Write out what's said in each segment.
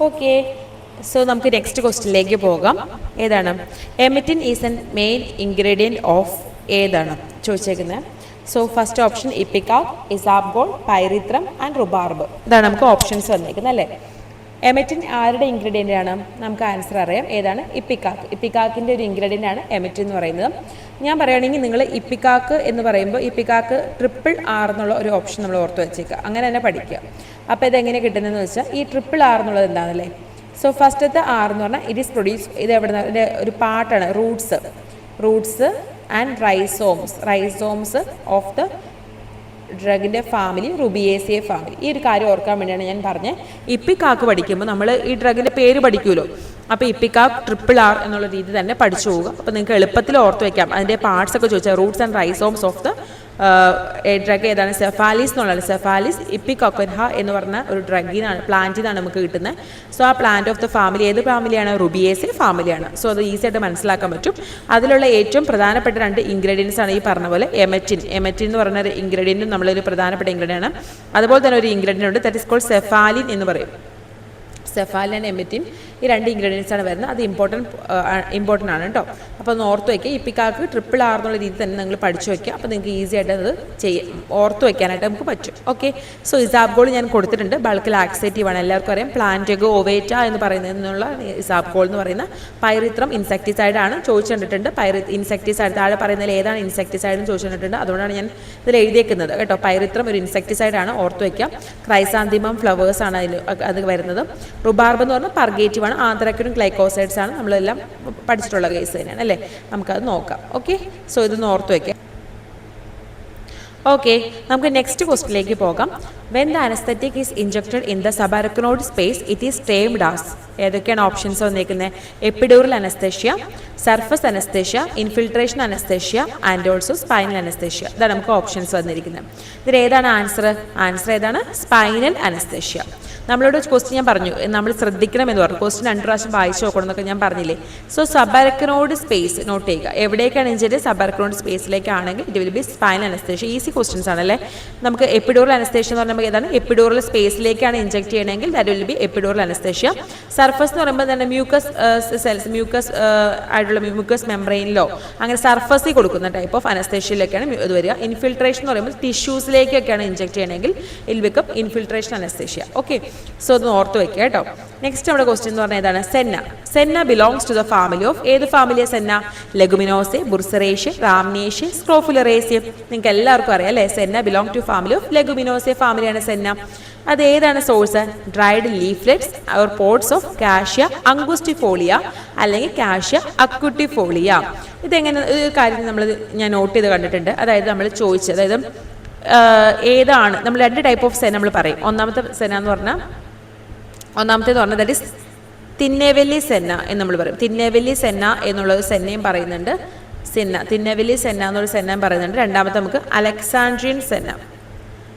Okay, so നമുക്ക് next ക്വസ്റ്റ്യനിലേക്ക് പോകാം. ഏതാണ്? Emetine is an main ingredient of ഏതാണ് ചോദിച്ചേക്കുന്നത്? So first option ipecac, isabgol, pyrethrum and rhubarb. ഇതാണ് നമുക്ക് ഓപ്ഷൻസ് വന്നിരിക്കുന്നത് അല്ലേ. എമിറ്റിൻ ആരുടെ ഇൻഗ്രീഡിയൻ്റ് ആണ്? നമുക്ക് ആൻസർ അറിയാം. ഏതാണ്? ഇപ്പിക്കാക്ക്. ഇപ്പിക്കാക്കിൻ്റെ ഒരു ഇൻഗ്രീഡിയൻ്റ് ആണ് എമിറ്റിൻ എന്ന് പറയുന്നത്. ഞാൻ പറയുകയാണെങ്കിൽ നിങ്ങൾ ഇപ്പിക്കാക്ക് എന്ന് പറയുമ്പോൾ ഇപ്പിക്കാക്ക് RRR എന്നുള്ള ഒരു ഓപ്ഷൻ നമ്മൾ ഓർത്ത് വെച്ചേക്കുക, അങ്ങനെ തന്നെ പഠിക്കുക. അപ്പോൾ ഇതെങ്ങനെ കിട്ടുന്നതെന്ന് വെച്ചാൽ ഈ RRR എന്നുള്ളത് എന്താണല്ലേ. സോ ഫസ്റ്റത്തെ R എന്ന് പറഞ്ഞാൽ ഇറ്റ് ഈസ് പ്രൊഡ്യൂസ്, ഇത് എവിടെ നിന്ന്? ഇതിൻ്റെ ഒരു പാർട്ടാണ് roots and rhizomes of the ഡ്രഗിൻ്റെ ഫാമിലി, റുബിയേസിയ ഫാമിലി. ഈ ഒരു കാര്യം ഓർക്കാൻ വേണ്ടിയാണ് ഞാൻ പറഞ്ഞത്. ഇപ്പിക്കാക്ക് പഠിക്കുമ്പോൾ നമ്മൾ ഈ ഡ്രഗിൻ്റെ പേര് പഠിക്കുമല്ലോ, അപ്പോൾ ഇപ്പിക്കാക്ക് RRR എന്നുള്ള രീതി തന്നെ പഠിച്ചു പോവുക. അപ്പോൾ നിങ്ങൾക്ക് എളുപ്പത്തിൽ ഓർത്ത് വയ്ക്കാം. അതിൻ്റെ പാർട്സ് ഒക്കെ ചോദിച്ചാൽ Roots and rhizomes of the drug ഏതാണ്? സെഫാലിസ് എന്നുള്ളത്. സെഫാലിസ് ഇപ്പിക്കൊക്കൻഹ എന്ന് പറഞ്ഞ ഒരു ഡ്രഗിനാണ്, പ്ലാന്റിനാണ് നമുക്ക് കിട്ടുന്നത്. സോ ആ പ്ലാന്റ് ഓഫ് ദ ഫാമിലി ഏത് ഫാമിലിയാണ്? റുബിയേസിയ ഫാമിലിയാണ്. സോ അത് ഈസി ആയിട്ട് മനസ്സിലാക്കാൻ പറ്റും. അതിലുള്ള ഏറ്റവും പ്രധാനപ്പെട്ട 2 ഇൻഗ്രീഡിയൻസ് ആണ് ഈ പറഞ്ഞ പോലെ എമറ്റിൻ എന്ന് പറയുന്ന ഒരു ഇൻഗ്രീഡിയൻറ്റും നമ്മളൊരു പ്രധാനപ്പെട്ട ഇൻഗ്രീഡിയൻ്റ് ആണ്. അതുപോലെ തന്നെ ഒരു ഇൻഗ്രീഡിയൻ്റ് ഉണ്ട്, ദാറ്റ് ഇസ് കോൾഡ് സെഫാലിൻ എന്ന് പറയും. സെഫാലിൻ ആൻഡ് എമിറ്റിൻ, ഈ 2 ഇൻഗ്രീഡിയൻസ് ആണ് വരുന്നത്. അത് ഇമ്പോർട്ടൻ്റ് ആണ് കേട്ടോ. അപ്പോൾ ഒന്ന് ഓർത്ത് വയ്ക്കുക. ഇപ്പിക്കാക്ക് RRR എന്നുള്ള രീതി തന്നെ നിങ്ങൾ പഠിച്ചു വയ്ക്കുക. അപ്പോൾ നിങ്ങൾക്ക് ഈസി ആയിട്ട് അത് ഓർത്ത് വയ്ക്കാനായിട്ട് നമുക്ക് പറ്റും. ഓക്കെ, സോ ഇസാബ്ഗോൾ ഞാൻ കൊടുത്തിട്ടുണ്ട്. ബൾക്ക് ലാക്സേറ്റീവ് ആണ്, എല്ലാവർക്കും അറിയാം. പ്ലാന്റഗോ ഓവേറ്റ എന്ന് പറയുന്നതിനുള്ള ഇസാബ്ഗോൾ എന്ന് പറയുന്ന. പൈറിത്രം ഇൻസെക്ടിസൈഡ് ആണ്, ചോദിച്ചിട്ടുണ്ട്. ഇൻസെക്ടിസൈഡ് താഴെ പറയുന്നതിൽ ഏതാണ് ഇൻസെക്ടിസൈഡ് എന്ന് ചോദിച്ചിട്ടുണ്ട്. അതുകൊണ്ടാണ് ഞാൻ ഇതിൽ എഴുതിയേക്കുന്നത് കേട്ടോ. പൈറിത്രം ഒരു ഇൻസെക്ടിസൈഡ് ആണ്, ഓർത്ത് വയ്ക്കാം. ക്രൈസാന്തിമം ഫ്ലവേഴ്സ് ആണ് അത് വരുന്നത്. റുബാർബ് എന്ന് പറഞ്ഞാൽ പർഗേറ്റീവ് ആണ്. ആന്ത്രാക്വിനും ഗ്ലൈക്കോസൈഡ്സ് ആണ്, നമ്മളെല്ലാം പഠിച്ചിട്ടുള്ള കേസ് തന്നെയാണ് അല്ലേ. നമുക്കത് നോക്കാം. ഓക്കെ, സോ ഇതൊന്ന് ഓർത്ത് വയ്ക്കാം. ഓക്കെ, നമുക്ക് നെക്സ്റ്റ് ക്വസ്റ്റിലേക്ക് പോകാം. When the anaesthetic is injected in the subarachnoid space it is termed as. ഏതൊക്കെയാണ് ഓപ്ഷൻസ് വന്നിരിക്കുന്നത്? Epidural anaesthesia, surface anaesthesia, infiltration anaesthesia and also spinal anaesthesia. ഇതാണ് നമുക്ക് ഓപ്ഷൻസ് വന്നിരിക്കുന്നത്. ഇതിൽ ഏതാണ് ആൻസർ ഏതാണ്? Spinal anaesthesia. നമ്മളോട് ക്വസ്റ്റ്യൻ ഞാൻ പറഞ്ഞു, നമ്മൾ ശ്രദ്ധിക്കണം എന്ന് പറഞ്ഞു. ക്വസ്റ്റ്യൻ 2 പ്രാവശ്യം വായിച്ചു നോക്കണം എന്നൊക്കെ ഞാൻ പറഞ്ഞില്ലേ. സോ സബാരക്കനോയിഡ് സ്പേസ് നോട്ട് ചെയ്യുക. എവിടേക്കാണ് ഇഞ്ചറി? സബാരക്കനോയിഡ് സ്പേസിലേക്കാണെങ്കിൽ it will be spinal anaesthesia. Easy questions ആണല്ലേ. നമുക്ക് എപ്പിഡ്യൂറൽ അനസ്തേഷ്യ എന്ന് പറയുമ്പോൾ ഏതാണ്? എപ്പിഡ്യൂറൽ സ്പേസിലേക്കാണ് ഇഞ്ചെക്ട് ചെയ്യണമെങ്കിൽ that will be epidural anaesthesia. Surface എന്ന് പറയുമ്പോൾ തന്നെ മ്യൂക്കസ് ആയിട്ടുള്ള മ്യൂക്കസ് മെംബ്രെയിനിലോ അങ്ങനെ സർഫസിൽ കൊടുക്കുന്ന ടൈപ്പ് ഓഫ് അനസ്തേഷ്യയിലേക്കാണ് ഇത് വരിക. ഇൻഫിൽട്രേഷൻ എന്ന് പറയുമ്പോൾ ടിഷ്യൂസിലേക്കൊക്കെയാണ് ഇഞ്ചെക്ട് ചെയ്യണമെങ്കിൽ ഇൽ become infiltration anaesthesia. Okay, so ഒന്ന് ഓർത്ത് വയ്ക്കുക കേട്ടോ. നെക്സ്റ്റ് നമ്മുടെ ക്വസ്റ്റ്യൻ എന്ന് പറഞ്ഞാൽ ഏതാണ്? Senna belongs to the family of. ഏത് ഫാമിലിയ സെന്ന? ലെഗുമിനോസെ, ബുർസറേഷ്യ, റാംനേഷ്യ, സ്ക്രോഫുലറേസ്യ. നിങ്ങൾക്ക് എല്ലാവർക്കും അറിയാം അല്ലേ. Senna belong to family of Leguminosae ഫാമിലിയാണ് സെന്ന. അത് ഏതാണ് source? Dried leaflets or pods of Cassia angustifolia അല്ലെങ്കിൽ കാഷ്യ അക്യുട്ടിഫോളിയ. ഇതെങ്ങനെ ഒരു കാര്യം ഞാൻ നോട്ട് ചെയ്ത് കണ്ടിട്ടുണ്ട്. അതായത് നമ്മൾ ചോദിച്ചത്, അതായത് ഏതാണ് നമ്മൾ 2 ടൈപ്പ് ഓഫ് സെന നമ്മൾ പറയും. ഒന്നാമത്തെ സെന എന്ന് പറഞ്ഞാൽ ദാറ്റ് ഈസ് തിന്നേവെല്ലി സെന്ന എന്ന് നമ്മൾ പറയും. തിന്നേവെല്ലി സെന്ന എന്നുള്ളത് സെന്നയും പറയുന്നുണ്ട്. തിന്നേവെല്ലി സെന്ന എന്നൊരു സെന്നയും പറയുന്നുണ്ട്. രണ്ടാമത്തെ നമുക്ക് അലക്സാൻഡ്രിയൻ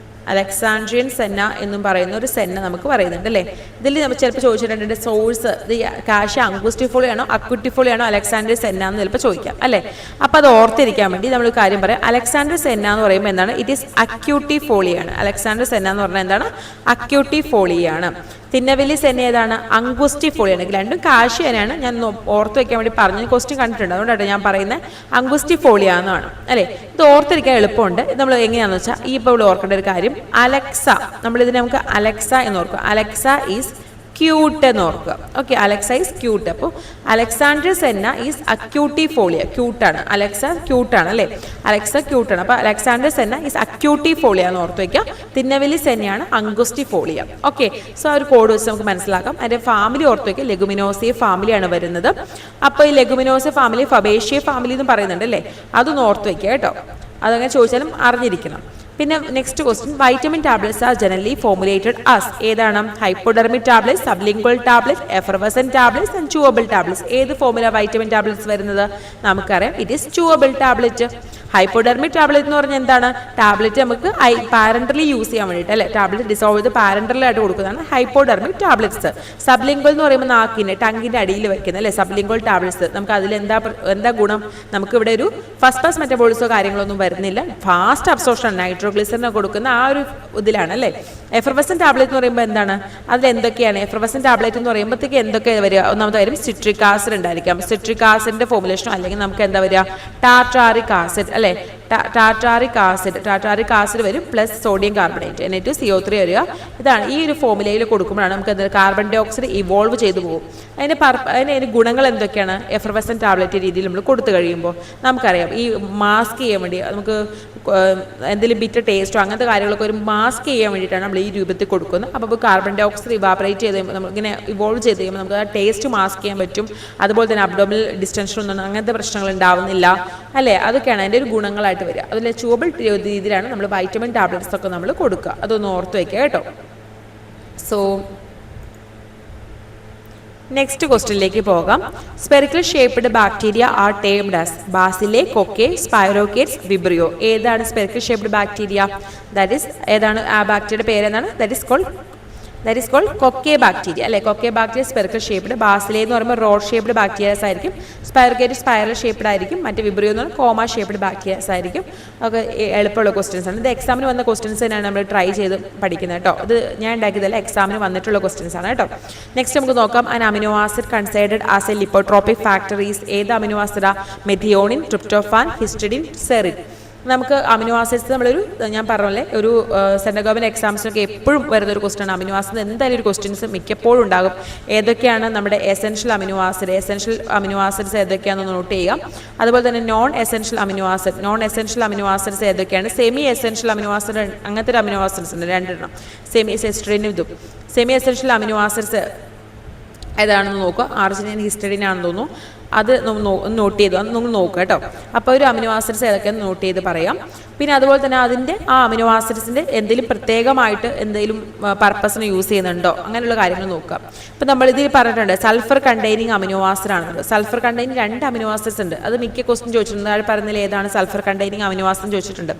സെന്ന എന്നും പറയുന്ന ഒരു സെന്ന നമുക്ക് പറയുന്നുണ്ട് അല്ലേ. ഇതിൽ നമ്മൾ ചിലപ്പോൾ ചോദിച്ചിട്ടുണ്ട് സോഴ്സ് ഇത് കാഷ്യ അംഗുസ്റ്റിഫോളിയാണോ അക്യുട്ടിഫോളിയാണോ അലക്സാൻഡ്രിയൻ സെന്ന എന്ന് ചിലപ്പോൾ ചോദിക്കാം അല്ലേ. അപ്പോൾ അത് ഓർത്തിരിക്കാൻ വേണ്ടി നമ്മൾ കാര്യം പറയാം. അലക്സാൻഡ്രിയൻ സെന്ന എന്ന് പറയുമ്പോൾ എന്താണ്? ഇറ്റ് ഈസ് അക്യുട്ടിഫോളിയാണ്. അലക്സാൻഡ്രിയൻ സെന്ന എന്ന് പറഞ്ഞാൽ എന്താണ്? അക്യുട്ടിഫോളിയാണ്. തിന്നവെല്ലി സെന്ന ഏതാണ്? അംഗുസ്റ്റിഫോളിയാണ്. രണ്ടും കാഷ്യേനാണ്. ഞാൻ ഓർത്ത് വയ്ക്കാൻ വേണ്ടി പറഞ്ഞു, ക്വസ്റ്റ്യൻ കണ്ടിട്ടുണ്ട്, അതുകൊണ്ടാണ് ഞാൻ പറയുന്നത് അംഗുസ്റ്റിഫോളിയ എന്നാണ് അല്ലേ. ഇത് ഓർത്തിരിക്കാൻ എളുപ്പമുണ്ട്. നമ്മൾ എങ്ങനെയാണെന്ന് വെച്ചാൽ ഈ ഇപ്പോൾ ഇവിടെ ഓർക്കേണ്ട ഒരു കാര്യം, അലക്സ, നമ്മളിതിനെ നമുക്ക് അലക്സ എന്ന് ഓർക്കുക. അലക്സ ഈസ് ക്യൂട്ട് എന്ന് ഓർക്കുക. Okay, Alexa is cute. അപ്പോൾ അലക്സാൻഡ്രിയൻ സെന്ന ഈസ് അക്യൂട്ടിഫോളിയ. ക്യൂട്ടാണ്. അലക്സ ക്യൂട്ടാണ് അല്ലേ. അലക്സ ക്യൂട്ടാണ്. അപ്പോൾ അലക്സാൻഡ്രിയൻ സെന്ന ഈസ് അക്യൂട്ടിഫോളിയ എന്ന് ഓർത്ത് വയ്ക്കുക. തിന്നവെല്ലി സെന്നയാണ് അംഗുസ്റ്റിഫോളിയ. ഓക്കെ, സോ ആ ഒരു കോഡ് വെച്ച് നമുക്ക് മനസ്സിലാക്കാം. അതിൻ്റെ ഫാമിലി ഓർത്ത് വയ്ക്കുക. ലെഗുമിനോസിയ ഫാമിലിയാണ് വരുന്നത്. അപ്പോൾ ഈ ലെഗുമിനോസിയ ഫാമിലി ഫബേഷ്യ ഫാമിലി എന്ന് പറയുന്നുണ്ട് അല്ലേ. അതൊന്ന് ഓർത്ത് വയ്ക്കുക കേട്ടോ. അതങ്ങനെ ചോദിച്ചാലും അറിഞ്ഞിരിക്കണം. പിന്നെ next question, vitamin tablets are generally formulated as. ഏതാണ്? Hypodermic tablets, sublingual tablets, effervescent tablets and chewable tablets. ഏത് ഫോമില വൈറ്റമിൻ ടാബ്ലറ്റ്സ് വരുന്നത്? നമുക്കറിയാം, it is chewable tablet. Hypodermic tablet എന്ന് പറഞ്ഞാൽ എന്താണ്? ടാബ്ലറ്റ് നമുക്ക് പാരന്റലി യൂസ് ചെയ്യാൻ വേണ്ടിയിട്ട് അല്ലേ. ടാബ്ലറ്റ് ഡിസോൾവ് ചെയ്ത് പാരന്റലായിട്ട് കൊടുക്കുന്നതാണ് ഹൈപ്പോഡെർമിക് ടാബ്ലറ്റ്സ്. സബ്ലിംഗ്വൽ എന്ന് പറയുമ്പോൾ ടങ്ങിന്റെ അടിയിൽ വെക്കുന്നത് അല്ലേ സബ്ലിംഗ്വൽ ടാബ്ലറ്റ്സ്. നമുക്ക് അതിൽ എന്താ ഗുണം? നമുക്ക് ഇവിടെ ഒരു ഫസ്റ്റ് പാസ് മെറ്റബോളിസോ കാര്യങ്ങളൊന്നും വരുന്നില്ല. ഫാസ്റ്റ് അബ്സോർപ്ഷൻ നൈട്രോ നൈട്രോഗ്ലിസറിനോ കൊടുക്കുന്ന ആ ഒരു ഇതിലാണ് അല്ലേ. എഫർവസൻ ടാബ്ലറ്റ് എന്ന് പറയുമ്പോൾ എന്താണ്, അതിൽ എന്തൊക്കെയാണ് എഫർവസൻ ടാബ്ലറ്റ് എന്ന് പറയുമ്പോഴത്തേക്ക് എന്തൊക്കെ വരിക? ഒന്നാമത്തെ കാര്യം സിട്രിക് ആസിഡ് ഉണ്ടായിരിക്കാം. സിട്രിക് ആസിഡിന്റെ ഫോർമുലേഷനോ അല്ലെങ്കിൽ നമുക്ക് എന്താ വരിക, ടാർട്ടാറിക് ആസിഡ് അല്ലേ. ടാർട്ടാറിക് ആസിഡ് വരും, പ്ലസ് സോഡിയം കാർബണേറ്റ് Na2CO3 വരിക. ഇതാണ് ഈ ഒരു ഫോർമുലയിൽ കൊടുക്കുമ്പോഴാണ് നമുക്ക് എന്താ കാർബൺ ഡൈ ഓക്സൈഡ് ഇവോൾവ് ചെയ്തു പോകും. അതിന് ഗുണങ്ങൾ എന്തൊക്കെയാണ് എഫർവസൻ ടാബ്ലറ്റ് രീതിയിൽ നമ്മൾ കൊടുത്തു കഴിയുമ്പോൾ നമുക്കറിയാം. ഈ മാസ്ക് ചെയ്യാൻ വേണ്ടി നമുക്ക് എന്തെങ്കിലും ബിറ്റർ ടേസ്റ്റോ അങ്ങനത്തെ കാര്യങ്ങളൊക്കെ ഒരു മാസ്ക് ചെയ്യാൻ വേണ്ടിയിട്ടാണ് നമ്മൾ ഈ രൂപത്തിൽ കൊടുക്കുന്നത്. അപ്പോൾ കാർബൺ ഡൈ ഓക്സൈഡ് ഇവാപറേറ്റ് ചെയ്ത് കഴിയുമ്പോൾ നമ്മളിങ്ങനെ ഇവോൾവ് ചെയ്ത് കഴിയുമ്പോൾ നമുക്ക് ആ ടേസ്റ്റ് മാസ്ക് ചെയ്യാൻ പറ്റും. അതുപോലെ തന്നെ അബ്ഡോമിനൽ ഡിസ്റ്റൻഷൻ ഒന്നും അങ്ങനത്തെ പ്രശ്നങ്ങൾ ഉണ്ടാവുന്നില്ല അല്ലേ. അതൊക്കെയാണ് അതിൻ്റെ ഒരു ഗുണങ്ങളായിട്ട് വരിക. അതിൽ ചൂബിൾ രീതിയിലാണ് നമ്മൾ വൈറ്റമിൻ ടാബ്ലറ്റ്സ് ഒക്കെ നമ്മൾ കൊടുക്കുക. അതൊന്ന് ഓർത്ത് വയ്ക്കുക കേട്ടോ. സോ നെക്സ്റ്റ് ക്വസ്റ്റ്യനിലേക്ക് പോകാം. Spherical shaped bacteria are termed as bacilli, cocci, spirochaetes, vibrio. ഏതാണ് spherical shaped bacteria? That is ഏതാണ് ആ ബാക്ടീരിയയുടെ പേര്? എന്താണ്? That is called cocci bacteria അല്ലേ. Cocci bacteria spherical shaped. ബാസിലെ എന്ന് പറയുമ്പോൾ റോഡ് ഷേപ്ഡ് ബാക്ടീരിയാസ് ആയിരിക്കും. സ്പൈറോകേറ്റ് സ്പൈറൽ ഷേപ്ഡ് ആയിരിക്കും. മറ്റ് വിബ്രിയോ എന്ന് പറഞ്ഞാൽ കോമ ഷേപ്ഡ് ബാക്ടീരിയാസ് ആയിരിക്കും. ഒക്കെ എളുപ്പമുള്ള ക്വസ്റ്റ്യൻസ് ആണ്. ഇത് എക്സാമിന് വന്ന ക്വസ്റ്റ്യൻസ് തന്നെയാണ് നമ്മൾ ട്രൈ ചെയ്ത് പഠിക്കുന്നത് കേട്ടോ. ഇത് ഞാൻ ഉണ്ടാക്കിയതല്ല, എക്സാമിന് വന്നിട്ടുള്ള ക്വസ്റ്റ്യൻസ് ആണ് കേട്ടോ. നെക്സ്റ്റ് നമുക്ക് നോക്കാം. An amino acid considered as a lipotropic factories. ഏത് അമിനോ ആസിഡാ? Methionine, tryptophan, histidine, serine. നമുക്ക് അമിനോ ആസിഡ്സ് നമ്മളൊരു ഞാൻ പറഞ്ഞല്ലേ ഒരു സെൻട്രൽ ഗവൺമെൻറ് എക്സാംസിനൊക്കെ എപ്പോഴും വരുന്നൊരു ക്വസ്റ്റ്യൻ ആണ്. അമിനോ ആസിഡ് എന്തായാലും ഒരു ക്വസ്റ്റ്യൻസ് മിക്കപ്പോഴും ഉണ്ടാകും. ഏതൊക്കെയാണ് നമ്മുടെ എസെൻഷ്യൽ അമിനോ ആസിഡ്സ് ഏതൊക്കെയാണെന്ന് നോട്ട് ചെയ്യാം. അതുപോലെ തന്നെ നോൺ എസെൻഷ്യൽ അമിനോ ആസിഡ്സ് ഏതൊക്കെയാണ്? സെമി എസെൻഷ്യൽ അമിനോ ആസിഡ് അങ്ങനത്തെ ഒരു അമിനോ ആസിഡ്സ് ഉണ്ട്, രണ്ടെണ്ണം. സെമി എസെൻഷ്യൽ അമിനോ ആസിഡ്സ് ഏതാണെന്ന് നോക്കുക. ആർജിനിൻ, ഹിസ്റ്റഡിൻ ആണെന്ന് തോന്നുന്നു. അത് നോട്ട് ചെയ്തു, അത് നമ്മൾ നോക്കുക കേട്ടോ. അപ്പോൾ ഒരു അമിനോ ആസിഡ്സ് ഏതൊക്കെയാണ് നോട്ട് ചെയ്ത് പറയാം. പിന്നെ അതുപോലെ തന്നെ അതിൻ്റെ ആ അമിനോ ആസിഡ്സിൻ്റെ എന്തെങ്കിലും പ്രത്യേകമായിട്ട് എന്തെങ്കിലും പർപ്പസിന് യൂസ് ചെയ്യുന്നുണ്ടോ അങ്ങനെയുള്ള കാര്യങ്ങൾ നോക്കാം. ഇപ്പം നമ്മളിതിൽ പറഞ്ഞിട്ടുണ്ട് സൾഫർ കണ്ടെയ്നിങ് അമിനോ ആസിഡ് ആണെന്നുള്ളത്. സൾഫർ കണ്ടെയ്നിങ് 2 അമിനോ ആസിഡ്സ് ഉണ്ട്. അത് മിക്ക ക്വസ്റ്റ്യൻ ചോദിച്ചിട്ടുണ്ട്. താഴെ പറഞ്ഞതിൽ ഏതാണ് സൾഫർ കണ്ടെയ്നിങ് അമിനോ ആസിഡ് ചോദിച്ചിട്ടുണ്ട്.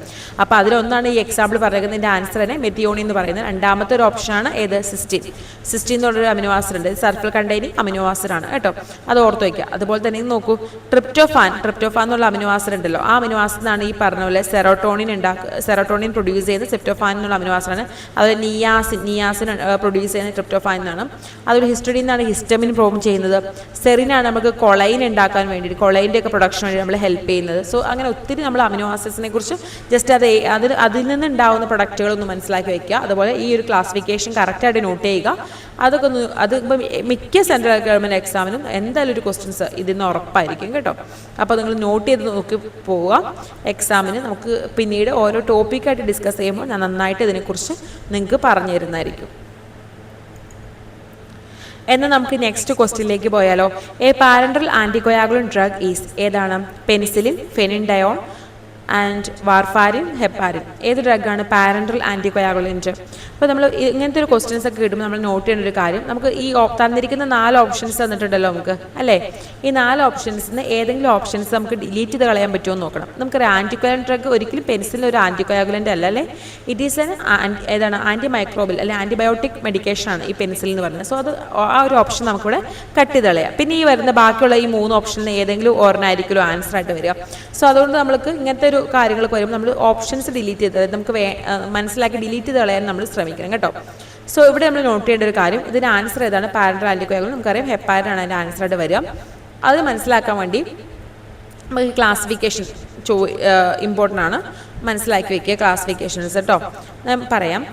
അപ്പോൾ അതിലൊന്നാണ് ഈ എക്സാമ്പിൾ പറഞ്ഞിരിക്കുന്നതിൻ്റെ ആൻസർ തന്നെ മെത്തിയോണി എന്ന് പറയുന്നത്. രണ്ടാമത്തെ ഒരു ഓപ്ഷനാണ് ഏത്? സിസ്റ്റീൻ എന്ന് പറഞ്ഞൊരു അമിനോ ആസിഡ് ഉണ്ട്. സൾഫർ കണ്ടെയ്നിങ് അമിനോ ആസിഡ് ആണ് കേട്ടോ. അത് ഓർത്ത് വയ്ക്കുക. അതുപോലെ തന്നെ നോക്കൂ, ട്രിപ്റ്റോഫാൻ എന്നുള്ള അമിനോ ആസിഡ് ഉണ്ടല്ലോ. ആ അമിനോ ആസിഡാണ് ഈ പറഞ്ഞ പോലെ സെറോട്ടോണിൻ പ്രൊഡ്യൂസ് ചെയ്യുന്ന ട്രിപ്റ്റോഫാൻ എന്നുള്ള അമിനോ ആസിഡാണ്. അതുപോലെ നിയാസിൻ പ്രൊഡ്യൂസ് ചെയ്യുന്ന ട്രിപ്റ്റോഫാൻ എന്നാണ്. അതൊരു ഹിസ്റ്റഡിൻ എന്നാണ് ഹിസ്റ്റമിൻ ഫോം ചെയ്യുന്നത്. സെറിനാണ് നമുക്ക് കൊളൈൻ ഉണ്ടാക്കാൻ വേണ്ടിയിട്ട്, കൊളൈൻ്റെ ഒക്കെ പ്രൊഡക്ഷൻ വേണ്ടി നമ്മൾ ഹെൽപ്പ് ചെയ്യുന്നത്. സോ അങ്ങനെ ഒത്തിരി നമ്മൾ അമിനോ ആസിഡ്സിനെ കുറിച്ച് ജസ്റ്റ് അതിൽ നിന്നുണ്ടാവുന്ന പ്രൊഡക്റ്റുകളൊന്ന് മനസ്സിലാക്കി വയ്ക്കുക. അതുപോലെ ഈ ഒരു ക്ലാസിഫിക്കേഷൻ കറക്റ്റായിട്ട് നോട്ട് ചെയ്യുക. അതൊക്കെ ഇപ്പം മിക്ക സെൻട്രൽ ഗവൺമെൻറ് എക്സാമിനും എന്തായാലും ഒരു ക്വസ്റ്റ്യൻസ് ഇതിൽ നിന്ന് ഉറപ്പായിരിക്കും കേട്ടോ. അപ്പോൾ നിങ്ങൾ നോട്ട് ചെയ്ത് നോക്കി പോവുക. എക്സാമിന് നമുക്ക് പിന്നീട് ഓരോ ടോപ്പിക്കായിട്ട് ഡിസ്കസ് ചെയ്യുമ്പോൾ ഞാൻ നന്നായിട്ട് ഇതിനെക്കുറിച്ച് നിങ്ങൾക്ക് പറഞ്ഞു തരുന്നതായിരിക്കും. എന്നാൽ നമുക്ക് നെക്സ്റ്റ് ക്വസ്റ്റ്യനിലേക്ക് പോയാലോ. A parenteral anticoagulant drug is. ഏതാണ്? Penicillin, phenindione and warfarin, heparin. ഏത് ഡ്രഗാണ് പാരന്റൽ ആൻറ്റികോയാഗുലൻറ്റ്? അപ്പോൾ നമ്മൾ ഇങ്ങനത്തെ ഒരു ക്വസ്റ്റ്യൻസ് ഒക്കെ കിട്ടുമ്പോൾ നമ്മൾ നോട്ട് ചെയ്യേണ്ട ഒരു കാര്യം, നമുക്ക് ഈ തന്നിരിക്കുന്ന 4 ഓപ്ഷൻസ് തന്നിട്ടുണ്ടല്ലോ നമുക്ക് അല്ലേ. ഈ 4 ഓപ്ഷൻസിൽ നിന്ന് ഏതെങ്കിലും ഓപ്ഷൻസ് നമുക്ക് ഡിലീറ്റ് ചെയ്ത് കളയാൻ പറ്റുമോ എന്ന് നോക്കണം. നമുക്കൊരു ആൻറ്റികോയാഗുലൻ ഡ്രഗ് ഒരിക്കലും പെൻസിലിൻ ഒരു ആൻറ്റികോയാഗുലൻ്റ് അല്ല അല്ലേ. ഇറ്റ് ഈസ് ഏതാണ്? ആൻറ്റി മൈക്രോബിൽ അല്ലെങ്കിൽ ആൻറ്റിബയോട്ടിക് മെഡിക്കേഷൻ ആണ് ഈ പെൻസിലിൻ എന്ന് പറയുന്നത്. സോ അത് ആ ഒരു ഓപ്ഷൻ നമുക്കിവിടെ കട്ട് ചെയ്ത് കളയാം. പിന്നെ ഈ വരുന്ന ബാക്കിയുള്ള ഈ 3 ഓപ്ഷനിൽ ഏതെങ്കിലും ഒരെണ്ണമായിരിക്കുമല്ലോ ആൻസർ ആയിട്ട് വരിക. സോ അതുകൊണ്ട് നമുക്ക് ഇങ്ങനത്തെ ഒരു കാര്യങ്ങളൊക്കെ വരുമ്പോൾ നമ്മൾ ഓപ്ഷൻസ് ഡിലീറ്റ് ചെയ്ത് നമുക്ക് മനസ്സിലാക്കി ഡിലീറ്റ് ചെയ്ത് കളയാൻ നമ്മൾ ശ്രമിക്കണം കേട്ടോ. സോ ഇവിടെ നമ്മൾ നോട്ട് ചെയ്യേണ്ട ഒരു കാര്യം, ഇതിന് ആൻസർ ഏതാണ്? പാരന്റൽ ആൻറ്റികോയാഗുലൻ. നമുക്കറിയാം ഹെപ്പാരിൻ ആണ് അതിൻ്റെ ആൻസർ ആയിട്ട് വരിക. അത് മനസ്സിലാക്കാൻ വേണ്ടി നമുക്ക് ക്ലാസിഫിക്കേഷൻ ഇമ്പോർട്ടൻ്റ് ആണ്, മനസ്സിലാക്കി വയ്ക്കുക ക്ലാസിഫിക്കേഷൻസ് കേട്ടോ. ഞാൻ പറയാം,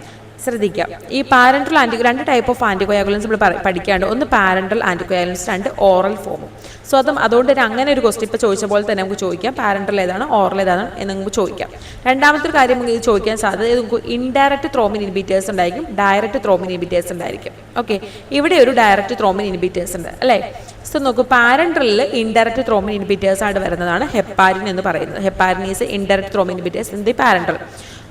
ശ്രദ്ധിക്കാം. ഈ പാരന്റൽ 2 ടൈപ്പ് ഓഫ് ആൻറ്റികോയാഗുലൻസ് നമ്മൾ പഠിക്കാണ്ട്. ഒന്ന് പാരന്റൽ ആൻറ്റികോയാഗുലൻസ്, 2 ഓറൽ ഫോമും. സോ അതുകൊണ്ട് തന്നെ അങ്ങനെ ഒരു ക്വസ്റ്റ്യൻ ഇപ്പോൾ ചോദിച്ച പോലെ തന്നെ നമുക്ക് ചോദിക്കാം, പാരന്റൽ ഏതാണ് ഓറൽ ഏതാണ് എന്ന് നമുക്ക് ചോദിക്കാം. രണ്ടാമത്തെ ഒരു കാര്യം നമുക്ക് ചോദിക്കാൻ സാധ്യത നമുക്ക് ഇൻഡയറക്റ്റ് ത്രോംബിൻ ഇൻഹിബിറ്റേഴ്സ് ഉണ്ടായിരിക്കും, ഡയറക്റ്റ് ത്രോംബിൻ ഇൻഹിബിറ്റേഴ്സ് ഉണ്ടായിരിക്കും. ഓക്കെ, ഇവിടെ ഒരു ഡയറക്റ്റ് ത്രോംബിൻ ഇൻഹിബിറ്റേഴ്സ് ഉണ്ട് അല്ലേ. സോ നോക്കൂ, പാരന്റലിൽ ഇൻഡയറക്റ്റ് ത്രോംബിൻ ഇൻഹിബിറ്റേഴ്സ് ആയിട്ട് വരുന്നതാണ് ഹെപ്പാരിൻ എന്ന് പറയുന്നത്. Heparin is indirect thrombin inhibitors in the parental.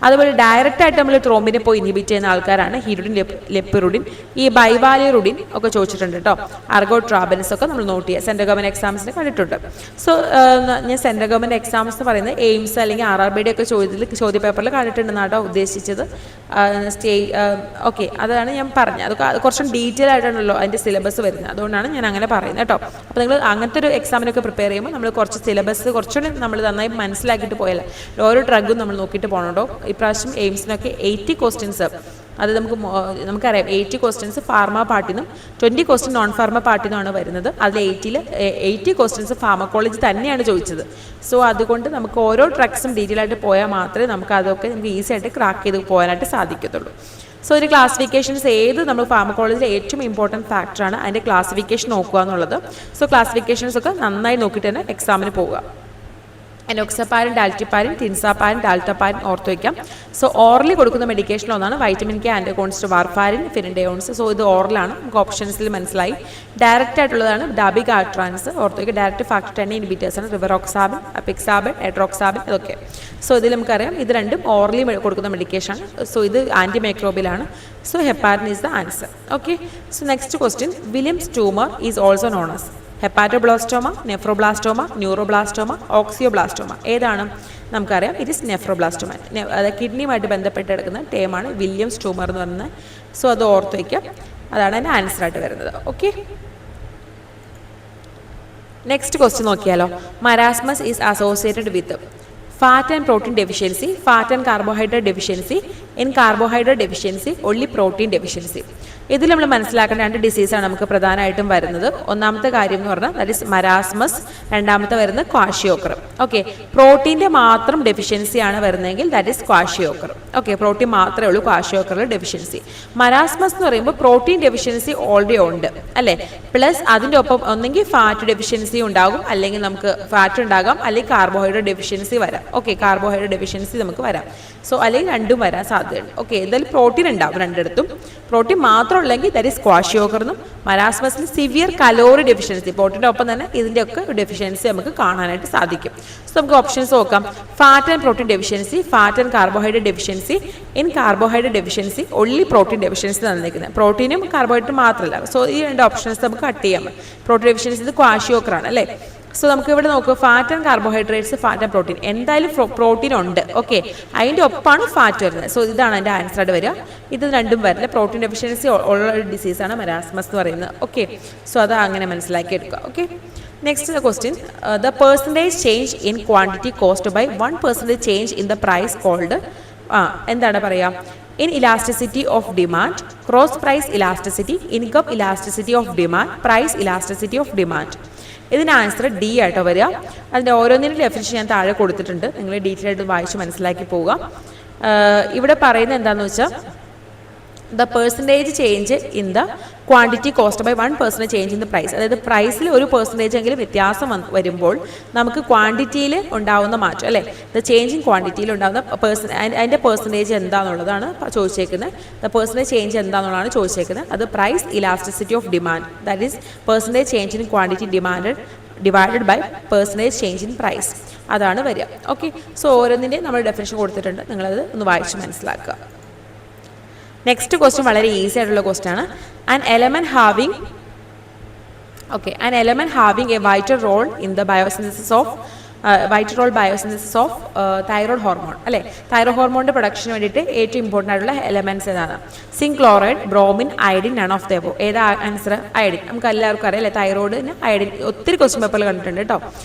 അതുപോലെ ഡയറക്റ്റ് ആയിട്ട് നമ്മൾ ത്രോംബിനെ പോയി ഇൻഹിബിറ്റ് ചെയ്യുന്ന ആൾക്കാരാണ് ഹീറുഡിൻ, ലെപ്പിറുഡിൻ, ഈ ബൈവാലിയറുഡിൻ ഒക്കെ ചോദിച്ചിട്ടുണ്ട് കേട്ടോ. അർഗോട്രാബൻസ് ഒക്കെ നമ്മൾ നോട്ട് ചെയ്യുക, സെൻട്രൽ ഗവൺമെൻറ് എക്സാംസിന് കണ്ടിട്ടുണ്ട്. സോ ഞാൻ സെൻട്രൽ ഗവൺമെൻറ് എക്സാംസ് എന്ന് പറയുന്നത് എയിംസ് അല്ലെങ്കിൽ RRBയുടെ ഒക്കെ ചോദ്യപേപ്പറിൽ കണ്ടിട്ടുണ്ടെന്നാണ് കേട്ടോ ഉദ്ദേശിച്ചത്. ഓക്കെ, അതാണ് ഞാൻ പറഞ്ഞത്. അത് കുറച്ചും ഡീറ്റെയിൽ ആയിട്ടാണല്ലോ അതിൻ്റെ സിലബസ് വരുന്നത്. അതുകൊണ്ടാണ് ഞാൻ അങ്ങനെ പറയുന്നത് കേട്ടോ. അപ്പോൾ നിങ്ങൾ അങ്ങനത്തെ ഒരു എക്സാമിനൊക്കെ പ്രിപ്പയർ ചെയ്യുമ്പോൾ നമ്മൾ കുറച്ച് സിലബസ് കുറച്ചുകൂടി നമ്മൾ നന്നായി മനസ്സിലാക്കിയിട്ട് പോയാൽ ഓരോ ഡ്രഗും നമ്മൾ നോക്കിയിട്ട് പോകണോ. ഇപ്രാവശ്യം എയിംസിനൊക്കെ 80 ക്വസ്റ്റ്യൻസ്, അത് നമുക്കറിയാം 80 ക്വസ്റ്റ്യൻസ് ഫാർമ പാർട്ടിൽ നിന്നും 20 ക്വസ്റ്റ്യൻ നോൺ ഫാർമ പാർട്ടിൽ നിന്നാണ് വരുന്നത്. അതിൽ 80 ക്വസ്റ്റ്യൻസ് ഫാർമക്കോളജി തന്നെയാണ് ചോദിച്ചത്. സോ അതുകൊണ്ട് നമുക്ക് ഓരോ ഡ്രഗ്സും ഡീറ്റെയിൽ ആയിട്ട് പോയാൽ മാത്രമേ നമുക്ക് അതൊക്കെ നമുക്ക് ഈസി ആയിട്ട് ക്രാക്ക് ചെയ്ത് പോകാനായിട്ട് സാധിക്കത്തുള്ളൂ. സോ ഒരു ക്ലാസിഫിക്കേഷൻസ് നമ്മൾ ഫാർമക്കോളജിയിലെ ഏറ്റവും ഇമ്പോർട്ടൻറ്റ് ഫാക്ടറാണ് അതിൻ്റെ ക്ലാസിഫിക്കേഷൻ നോക്കുക എന്നുള്ളത്. സോ ക്ലാസിഫിക്കേഷൻസ് ഒക്കെ നന്നായി നോക്കിയിട്ട് തന്നെ എക്സാമിന് പോവുക. എനോക്സപാരിൻ, ഡാൽറ്റിപ്പാരിൻ, ടിൻസാപാരിൻ, ഡാൽറ്റപ്പാരിൻ ഓർത്ത് വയ്ക്കാം. സോ ഓറലി കൊടുക്കുന്ന മെഡിക്കേഷനിലൊന്നാണ് vitamin K antagonist warfarin, phenindiones. So ഇത് ഓറലാണ്, നമുക്ക് ഓപ്ഷൻസിൽ മനസ്സിലായി. ഡയറക്റ്റ് ആയിട്ടുള്ളതാണ് ഡാബിഗാട്രാൻസ് ഓർത്ത് വയ്ക്കുക. ഡയറക്റ്റ് ഫാക്ടർ 10 ഇൻഹിബിറ്റേഴ്സാണ് റിവറോക്സാബിൻ, അപിക്സാബിൻ, എഡ്രോക്സാബിൻ, ഇതൊക്കെ. സോ ഇതിൽ നമുക്കറിയാം ഇത് രണ്ടും ഓറലി കൊടുക്കുന്ന മെഡിക്കേഷനാണ്. സോ ഇത് ആൻറ്റിമൈക്രോബിലാണ്. So heparin is the answer. Okay, so next question, Williams tumour is also known as hepatoblastoma, nephroblastoma, neuroblastoma, osteoblastoma. ഏതാണ്? നമുക്കറിയാം ഇറ്റ് ഈസ് നെഫ്രോബ്ലാസ്റ്റോമ. അത് കിഡ്നിയുമായിട്ട് ബന്ധപ്പെട്ട് കിടക്കുന്ന ടേമാണ് വില്യംസ് ട്യൂമർ എന്ന് പറയുന്നത്. സോ അത് ഓർത്ത് വയ്ക്കാം, അതാണ് അതിൻ്റെ ആൻസറായിട്ട് വരുന്നത്. ഓക്കെ, നെക്സ്റ്റ് ക്വസ്റ്റ്യൻ നോക്കിയാലോ. Marasmus is associated with fat and protein deficiency, fat and carbohydrate deficiency, in carbohydrate deficiency, only protein deficiency. ഇതിൽ നമ്മൾ മനസ്സിലാക്കേണ്ട 2 ഡിസീസാണ് നമുക്ക് പ്രധാനമായിട്ടും വരുന്നത്. ഒന്നാമത്തെ കാര്യം എന്ന് പറഞ്ഞാൽ ദാറ്റ് ഇസ് മരാസ്മസ്, രണ്ടാമത്തെ വരുന്നത് ക്വാഷിയോക്കർ. ഓക്കെ, പ്രോട്ടീൻ്റെ മാത്രം ഡെഫിഷ്യൻസിയാണ് വരുന്നതെങ്കിൽ ദാറ്റ് ഇസ് ക്വാഷിയോക്കർ. ഓക്കെ, പ്രോട്ടീൻ മാത്രമേ ഉള്ളൂ ക്വാഷിയോക്കറിൽ ഡെഫിഷ്യൻസി. മരാസ്മസ് എന്ന് പറയുമ്പോൾ പ്രോട്ടീൻ ഡെഫിഷ്യൻസി ഓൾറെഡി ഉണ്ട് അല്ലേ, പ്ലസ് അതിൻ്റെ ഒപ്പം ഒന്നെങ്കിൽ ഫാറ്റ് ഡെഫിഷ്യൻസി ഉണ്ടാകും, അല്ലെങ്കിൽ നമുക്ക് ഫാറ്റ് ഉണ്ടാകാം, അല്ലെങ്കിൽ കാർബോഹൈഡ്രേറ്റ് ഡെഫിഷ്യൻസി വരാം. ഓക്കെ, കാർബോഹൈഡ്രേറ്റ് ഡെഫിഷ്യൻസി നമുക്ക് വരാം. സോ അല്ലെങ്കിൽ രണ്ടും വരാൻ സാധ്യതയുണ്ട്. ഓക്കെ, എന്തായാലും പ്രോട്ടീൻ ഉണ്ടാവും രണ്ടിടത്തും. പ്രോട്ടീൻ മാത്രം ഉള്ളെങ്കിൽ ദാറ്റ് ഈസ് ക്വാഷിയോക്കർ എന്നും, മരാസ്മസിന് സിവിയർ കലോറി ഡെഫിഷ്യൻസി, പ്രോട്ടീൻ്റെ ഒപ്പം തന്നെ ഇതിൻ്റെയൊക്കെ ഡെഫിഷ്യൻസി നമുക്ക് കാണാനായിട്ട് സാധിക്കും. സോ നമുക്ക് ഓപ്ഷൻസ് നോക്കാം. Fat and protein deficiency, fat and carbohydrate deficiency, in carbohydrate deficiency, only protein deficiency തന്നിരിക്കുന്നത്. പ്രോട്ടീനും കാർബോഹൈഡ്രേറ്റും മാത്രമല്ല. സോ ഈ 2 ഓപ്ഷൻസ് നമുക്ക് കട്ട് ചെയ്യാം. പ്രോട്ടീൻ ഡെഫിഷ്യൻസി ഇത് ക്വാഷിയോക്കറാണ് അല്ലേ. സോ നമുക്ക് ഇവിടെ നോക്കുക, fat and carbohydrates, fat and protein, എന്തായാലും പ്രോട്ടീൻ ഉണ്ട്. ഓക്കെ, അതിൻ്റെ ഒപ്പമാണ് ഫാറ്റ് വരുന്നത്. സോ ഇതാണ് അതിൻ്റെ ആൻസറായിട്ട് വരിക. ഇത് രണ്ടും വരില്ല. പ്രോട്ടീൻ ഡെഫിഷ്യൻസി ഉള്ള ഒരു ഡിസീസാണ് മരാസ്മസ് എന്ന് പറയുന്നത്. ഓക്കെ, സോ അത് അങ്ങനെ മനസ്സിലാക്കി എടുക്കുക. Okay, next question, the percentage change in quantity caused by 1% change in the price called, എന്താണ് പറയുക, in elasticity of demand, cross price elasticity, income elasticity of demand, price elasticity of demand. ഇതിൻ്റെ answer D ആയിട്ടോ വരിക. അതിൻ്റെ ഓരോന്നിനും definition ഞാൻ താഴെ കൊടുത്തിട്ടുണ്ട്, നിങ്ങൾ ഡീറ്റെയിൽ ആയിട്ട് വായിച്ച് മനസ്സിലാക്കി പോവുക. ഇവിടെ പറയുന്നത് എന്താണെന്ന് വെച്ചാൽ, the percentage change in the quantity caused by 1% change in the price. അതായത് പ്രൈസിൽ 1% എങ്കിലും വ്യത്യാസം വരുമ്പോൾ നമുക്ക് ക്വാണ്ടിറ്റിയിൽ ഉണ്ടാവുന്ന മാറ്റം അല്ലേ, ദ ചേഞ്ച് ഇൻ ക്വാണ്ടിറ്റിയിൽ ഉണ്ടാകുന്ന അതിൻ്റെ പെർസെൻറ്റേജ് എന്താണെന്നുള്ളതാണ് ചോദിച്ചേക്കുന്നത്. ദ പെർസെൻറ്റേജ് ചേഞ്ച് എന്താണെന്നുള്ളതാണ് ചോദിച്ചേക്കുന്നത്. അത് price elasticity of demand, that is percentage change in quantity divided by percentage change in price, അതാണ് വരിക. ഓക്കെ, സോ ഓരോന്നിൻ്റെയും നമ്മൾ ഡെഫിനിഷൻ കൊടുത്തിട്ടുണ്ട്, നിങ്ങളത് ഒന്ന് വായിച്ച് മനസ്സിലാക്കുക. നെക്സ്റ്റ് ക്വസ്റ്റ്യൻ വളരെ ഈസി ആയിട്ടുള്ള ക്വസ്റ്റ്യൻ ആണ്. an element having a vital role in the biosynthesis of thyroid hormone അല്ലേ. തൈറോയ്ഡ് ഹോർമോണിൻ്റെ പ്രൊഡക്ഷന് വേണ്ടിയിട്ട് ഏറ്റവും ഇമ്പോർട്ടൻ്റ് ആയിട്ടുള്ള എലമെൻറ്റ്സ് ഏതാണ്? Zinc, chloride, bromine, iodine, none of the above. ഏതാ ആൻസർ? അയഡിൻ. നമുക്ക് എല്ലാവർക്കും അറിയാം അല്ലേ, തൈറോയിഡിന് അയഡിൻ ഒത്തിരി ക്വസ്റ്റ്യൻ പേപ്പറിൽ കണ്ടിട്ടുണ്ട് കേട്ടോ.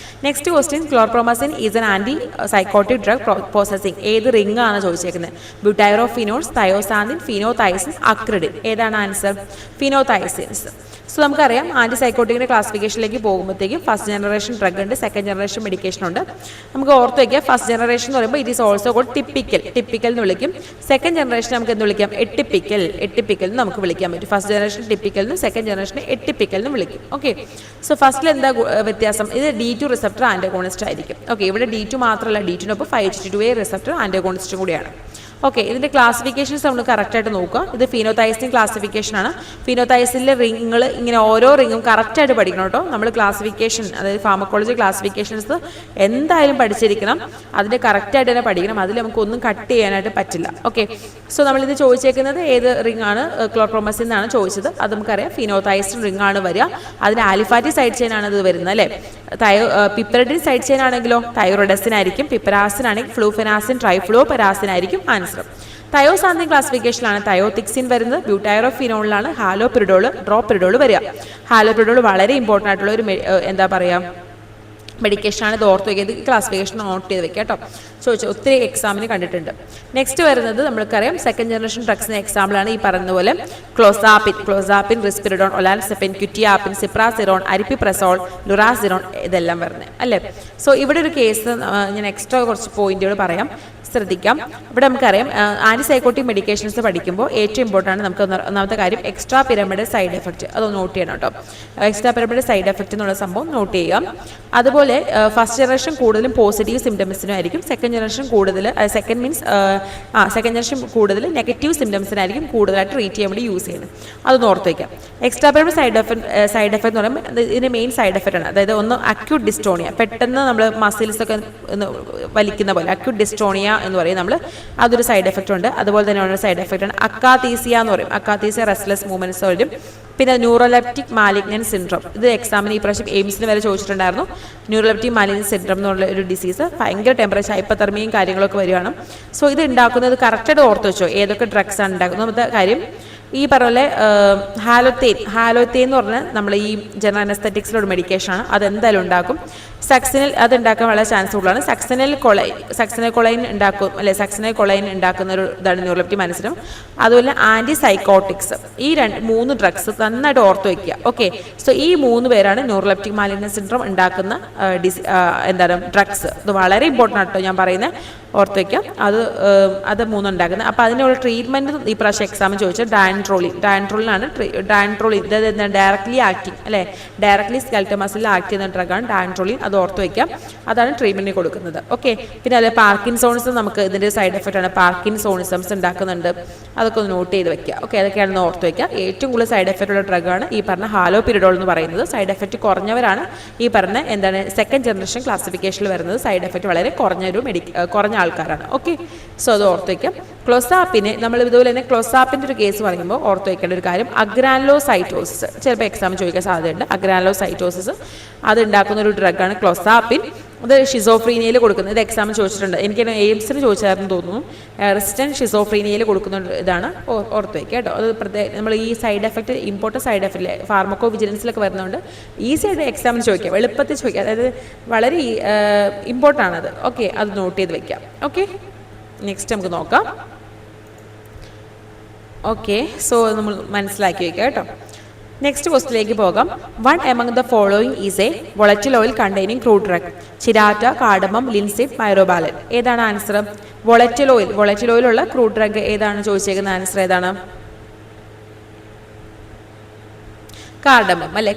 Next question, chlorpromazine is an antipsychotic drug processing. ഏത് റിംഗ് ആണ് ചോദിച്ചേക്കുന്നത്? Butyrophenones, thioxanthene, phenothiazine, acridine. ഏതാണ് ആൻസർ? ഫിനോതൈസിൻസ്. സോ നമുക്കറിയാം ആൻറ്റിസൈക്കോട്ടിക്കിൻ്റെ ക്ലാസിഫിക്കേഷനിലേക്ക് പോകുമ്പോഴത്തേക്കും ഫസ്റ്റ് ജനറേഷൻ ഡ്രഗ് ഉണ്ട്, സെക്കൻഡ് ജനറേഷൻ മെഡിക്കേഷൻ ഉണ്ട്. നമുക്ക് ഓർത്ത് വയ്ക്കുക, ഫസ്റ്റ് ജനറേഷൻ എന്ന് പറയുമ്പോൾ it is also called typical എന്ന് വിളിക്കും. സെക്കൻഡ് ജനറേഷൻ നമുക്ക് എന്ത് വിളിക്കാം? എട്ടിപ്പിക്കൽ എന്ന് നമുക്ക് വിളിക്കാൻ പറ്റും. ഫസ്റ്റ് ജനറേഷൻ ടിപ്പിക്കൽ എന്നും സെക്കൻഡ് ജനറേഷൻ എട്ടിപ്പിക്കൽ എന്നും വിളിക്കും. ഓക്കെ, സോ ഫസ്റ്റിൽ എന്താ വ്യത്യാസം? ഇത് D2 റിസപ്റ്റർ ആൻറ്റഗോണിസ്റ്റ് ആയിരിക്കും. ഓക്കെ, ഇവിടെ D2 മാത്രമല്ല, D2നൊപ്പം 5-HT2A റിസപ്റ്റർ ആൻറ്റഗോണിസ്റ്റും കൂടിയാണ്. ഓക്കെ, ഇതിൻ്റെ ക്ലാസിഫിക്കേഷൻസ് നമ്മൾ കറക്റ്റായിട്ട് നോക്കുക. ഇത് ഫിനോതൈസിൻ ക്ലാസിഫിക്കേഷനാണ്. ഫിനോതൈസിലെ റിങ്ങൾ ഇങ്ങനെ ഓരോ റിങ്ങും കറക്റ്റായിട്ട് പഠിക്കണം കേട്ടോ. നമ്മൾ ക്ലാസിഫിക്കേഷൻ, അതായത് ഫാർമക്കോളജി ക്ലാസിഫിക്കേഷൻസ് എന്തായാലും പഠിച്ചിരിക്കണം. അതിൻ്റെ കറക്റ്റായിട്ട് തന്നെ പഠിക്കണം. അതിൽ നമുക്കൊന്നും കട്ട് ചെയ്യാനായിട്ട് പറ്റില്ല. ഓക്കെ, സോ നമ്മളിത് ചോദിച്ചേക്കുന്നത് ഏത് റിംഗ് ആണ്? ക്ലോർപ്രോമസിൻ എന്നാണ് ചോദിച്ചത്. അത് നമുക്കറിയാം ഫിനോതൈസിൻ റിംഗ് ആണ് വരിക. അതിന് ആലിഫാറ്റി സൈഡ് ചെയിൻ ആണ് ഇത് വരുന്നത് അല്ലേ. പിപ്പറഡിൻ സൈഡ് ചെയിൻ ആണെങ്കിലോ തൈറോഡസിൻ ആയിരിക്കും. പിപ്പരാസിൻ ആണെങ്കിൽ ഫ്ലൂഫെനാസിൻ, ട്രൈഫ്ലൂപെരാസിൻ ആയിരിക്കും ആൻസർ. തയോസാന്തിൻ ക്ലാസിഫിക്കേഷനിലാണ് തയോതിക്സിൻ വരുന്നത്. ബ്യൂട്ടൈറോഫിനോളിലാണ് ഹാലോപിരിഡോൾ, ഡ്രോപിരിഡോൾ വരിക. ഹാലോപിരിഡോൾ വളരെ ഇമ്പോർട്ടൻ്റ് ആയിട്ടുള്ള ഒരു എന്താ പറയുക മെഡിക്കേഷനാണ്. ഇത് ഓർത്ത് വയ്ക്കുക. ഇത് ക്ലാസിഫിക്കേഷൻ നോട്ട് ചെയ്ത് വെക്കുക കേട്ടോ. ചോദിച്ചാൽ ഒത്തിരി എക്സാമിന് കണ്ടിട്ടുണ്ട്. നെക്സ്റ്റ് വരുന്നത് നമ്മൾക്കറിയാം സെക്കൻഡ് ജനറേഷൻ ഡ്രഗ്സിന് എക്സാമ്പിളാണ് ഈ പറയുന്ന പോലെ ക്ലോസാപ്പിൻ, റിസ്പിരിഡോൺ, ഒലാൻസെപ്പിൻ, ക്യുറ്റിയാപ്പിൻ, സിപ്രാസിറോൺ, അരിപ്പിപ്രസോൾ, ലുറാസിറോൺ ഇതെല്ലാം വരുന്നത് അല്ലേ. സോ ഇവിടെ ഒരു കേസ് ഞാൻ എക്സ്ട്രാ കുറച്ച് പോയിന്റുകൾ പറയാം, ശ്രദ്ധിക്കാം. ഇവിടെ നമുക്കറിയാം ആൻറ്റിസൈക്കോട്ടിക് മെഡിക്കേഷൻസ് പഠിക്കുമ്പോൾ ഏറ്റവും ഇമ്പോർട്ടൻ്റ് നമുക്ക് ഒന്നാമത്തെ കാര്യം എക്സ്ട്രാ പിരമിഡ് സൈഡ് എഫക്റ്റ് അതൊന്ന് നോട്ട് ചെയ്യണം കേട്ടോ. എക്സ്ട്രാ പിരമിഡ് സൈഡ് എഫക്റ്റ് എന്നുള്ള സംഭവം നോട്ട് ചെയ്യുക. അതുപോലെ ഫസ്റ്റ് ജനറേഷൻ കൂടുതലും പോസിറ്റീവ് സിംറ്റംസിനായിരിക്കും, സെക്കൻഡ് ജനറേഷൻ കൂടുതൽ നെഗറ്റീവ് സിംറ്റംസിനായിരിക്കും കൂടുതലായിട്ട് ട്രീറ്റ് ചെയ്യാൻ വേണ്ടി യൂസ് ചെയ്യുന്നത്. അതൊന്ന് ഓർത്ത് വയ്ക്കാം. എക്സ്ട്രാ പിരമിഡ് സൈഡ് എഫക്റ്റ് എന്ന് പറയുമ്പോൾ ഇതിൻ്റെ മെയിൻ സൈഡ് എഫക്റ്റ് ആണ്. അതായത് ഒന്ന് അക്യൂട്ട് ഡിസ്റ്റോണിയ, പെട്ടെന്ന് നമ്മൾ മസിൽസ് ഒക്കെ വലിക്കുന്ന പോലെ അക്യൂട്ട് ഡിസ്റ്റോണിയ എന്ന് പറയും നമ്മൾ, അതൊരു സൈഡ് എഫക്റ്റ് ഉണ്ട്. അതുപോലെ തന്നെ ഒരു സൈഡ് എഫക്റ്റ് ആണ് അക്കാതീസിയ എന്ന് പറയും. അക്കാതീസിയ റെസ്റ്റ്ലെസ് മൂവ്മെന്റ്സ് വരും. പിന്നെ ന്യൂറോലെപ്റ്റിക് മാലിഗ്നൻറ്റ് സിൻഡ്രോം, ഇത് എക്സാമിന് ഈ പ്രാവശ്യം എയിംസിന് വരെ ചോദിച്ചിട്ടുണ്ടായിരുന്നു. ന്യൂറോലെപ്റ്റിക് മാലിഗ്നൻറ്റ് സിൻഡ്രോം എന്നുള്ള ഒരു ഡിസീസ്, ഭയങ്കര ടെമ്പറേച്ചർ ഹൈപ്പതെർമിയും കാര്യങ്ങളൊക്കെ വരികയാണ്. സോ ഇത് ഉണ്ടാക്കുന്നത് കറക്റ്റായിട്ട് ഓർത്ത് വെച്ചോ ഏതൊക്കെ ഡ്രഗ്സ് ആണ് ഉണ്ടാക്കുന്നത്. ഒന്നാമത്തെ കാര്യം ഈ പറഞ്ഞ പോലെ ഹാലോത്തേൻ എന്ന് പറഞ്ഞാൽ നമ്മൾ ഈ ജനറൽ അനസ്തെറ്റിക്സിലൊരു മെഡിക്കേഷനാണ്. അതെന്തായാലും ഉണ്ടാക്കും. സക്സിനിൽ അത് ഉണ്ടാക്കാൻ വളരെ ചാൻസ് കൂടുതലാണ്. സക്സിനൽ കൊളൈൻ ഉണ്ടാക്കും അല്ലെ, സക്സിനൽ കൊളൈൻ ഉണ്ടാക്കുന്ന ഒരു ഇതാണ് ന്യൂറോലെപ്റ്റിക് മാലിഗ്നൻറ്റ് സിൻഡ്രോം. അതുപോലെ ആൻറ്റിസൈക്കോട്ടിക്സ്, ഈ 3 ഡ്രഗ്സ് നന്നായിട്ട് ഓർത്ത് വയ്ക്കുക. ഓക്കെ, സോ ഈ 3 പേരാണ് ന്യൂറോലെപ്റ്റിക് മാലിഗ്നൻറ്റ് സിൻഡ്രോം ഉണ്ടാക്കുന്ന ഡ്രഗ്സ്. ഇത് വളരെ ഇമ്പോർട്ടൻ്റ് ആട്ടോ ഞാൻ പറയുന്നത്, ഓർത്ത് വയ്ക്കാം. അത് 3 ഉണ്ടാക്കുന്നത്. അപ്പോൾ അതിനുള്ള ട്രീറ്റ്മെൻറ്റ് ഈ പ്രാവശ്യം എക്സാമിന് ചോദിച്ചാൽ ഡയൻട്രോളിനാണ്. ഡയൻട്രോളിൻ ഡയറക്ട്ലി ആക്ടിങ് അല്ലേ, ഡയറക്ട്ലി സ്കെൽറ്റൽ മസിലിൽ ആക്ട് ചെയ്യുന്ന ഡ്രഗാണ് ഡയൻട്രോളിൻ. അത് ഓർത്ത് വയ്ക്കാം. അതാണ് ട്രീറ്റ്മെൻറ്റ് കൊടുക്കുന്നത്. ഓക്കെ, പിന്നെ അല്ലെ പാർക്കിൻസോണിസം, നമുക്ക് ഇതിൻ്റെ സൈഡ് എഫക്റ്റ് ആണ്. പാർക്കിൻസോണിസംസ് ഉണ്ടാക്കുന്നുണ്ട്, അതൊക്കെ ഒന്ന് നോട്ട് ചെയ്ത് വെക്കുക. ഓക്കെ, അതൊക്കെയാണെന്ന് ഓർത്ത് വയ്ക്കുക. ഏറ്റവും കൂടുതൽ സൈഡ് എഫക്റ്റ് ഉള്ള ഡ്രഗാണ് ഈ പറഞ്ഞ ഹാലോപിരിഡോൾ എന്ന് പറയുന്നത്. സൈഡ് എഫക്റ്റ് കുറഞ്ഞവരാണ് ഈ പറഞ്ഞ സെക്കൻഡ് ജനറേഷൻ ക്ലാസിഫിക്കേഷനിൽ വരുന്നത്. സൈഡ് എഫക്റ്റ് വളരെ കുറഞ്ഞ ആൾക്കാരാണ്. ഓക്കെ, സോ അത് ഓർത്ത് വയ്ക്കാം. ക്ലോസാപ്പിനെ നമ്മൾ ഇതുപോലെ തന്നെ ക്ലോസാപ്പിൻ്റെ ഒരു കേസ് പറയുമ്പോൾ ഓർത്ത് വയ്ക്കേണ്ട ഒരു കാര്യം അഗ്രാനുലോസൈറ്റോസിസ്, ചിലപ്പോൾ എക്സാം ചോദിക്കാൻ സാധ്യതയുണ്ട്. അഗ്രാനുലോസൈറ്റോസിസ് അത് ഉണ്ടാക്കുന്ന ഒരു ഡ്രഗാണ് ക്ലോസാപ്പിൻ. അത് ഷിസോഫ്രീനിയയിൽ കൊടുക്കുന്നത്. ഇത് എക്സാമിന് ചോദിച്ചിട്ടുണ്ട്, എനിക്ക് എയിംസിന് ചോദിച്ചായിരുന്നു തോന്നുന്നു. റെസിസ്റ്റൻറ്റ് ഷിസോഫ്രീനിയയിൽ കൊടുക്കുന്ന ഇതാണ്, ഓർത്ത് വയ്ക്കുക കേട്ടോ. അത് നമ്മൾ ഈ side effect important side effect ഫാർമക്കോ വിജിലൻസിലൊക്കെ വരുന്നതുകൊണ്ട് ഈസി ആയിട്ട് എക്സാമിന് ചോദിക്കാം, എളുപ്പത്തിൽ ചോദിക്കാം. അതായത് വളരെ ഇമ്പോർട്ടൻ്റ് ആണത്. ഓക്കെ, അത് നോട്ട് ചെയ്ത് വയ്ക്കാം. ഓക്കെ, നെക്സ്റ്റ് നമുക്ക് നോക്കാം. ഓക്കെ, സോ നമ്മൾ മനസ്സിലാക്കി വയ്ക്കുക കേട്ടോ. നെക്സ്റ്റ് ക്വസ്റ്റിലേക്ക് പോകാം. One among the following is a volatile oil containing crude drug. Chirata, cardamom, linseed, myrobalan. ഏതാണ് ആൻസർ? വോളറ്റൈൽ ഓയിലുള്ള ക്രൂഡ് ഡ്രഗ് ഏതാണ് ചോദിച്ചേക്കുന്ന ആൻസർ ഏതാണ്? കാർഡമം അല്ലെ,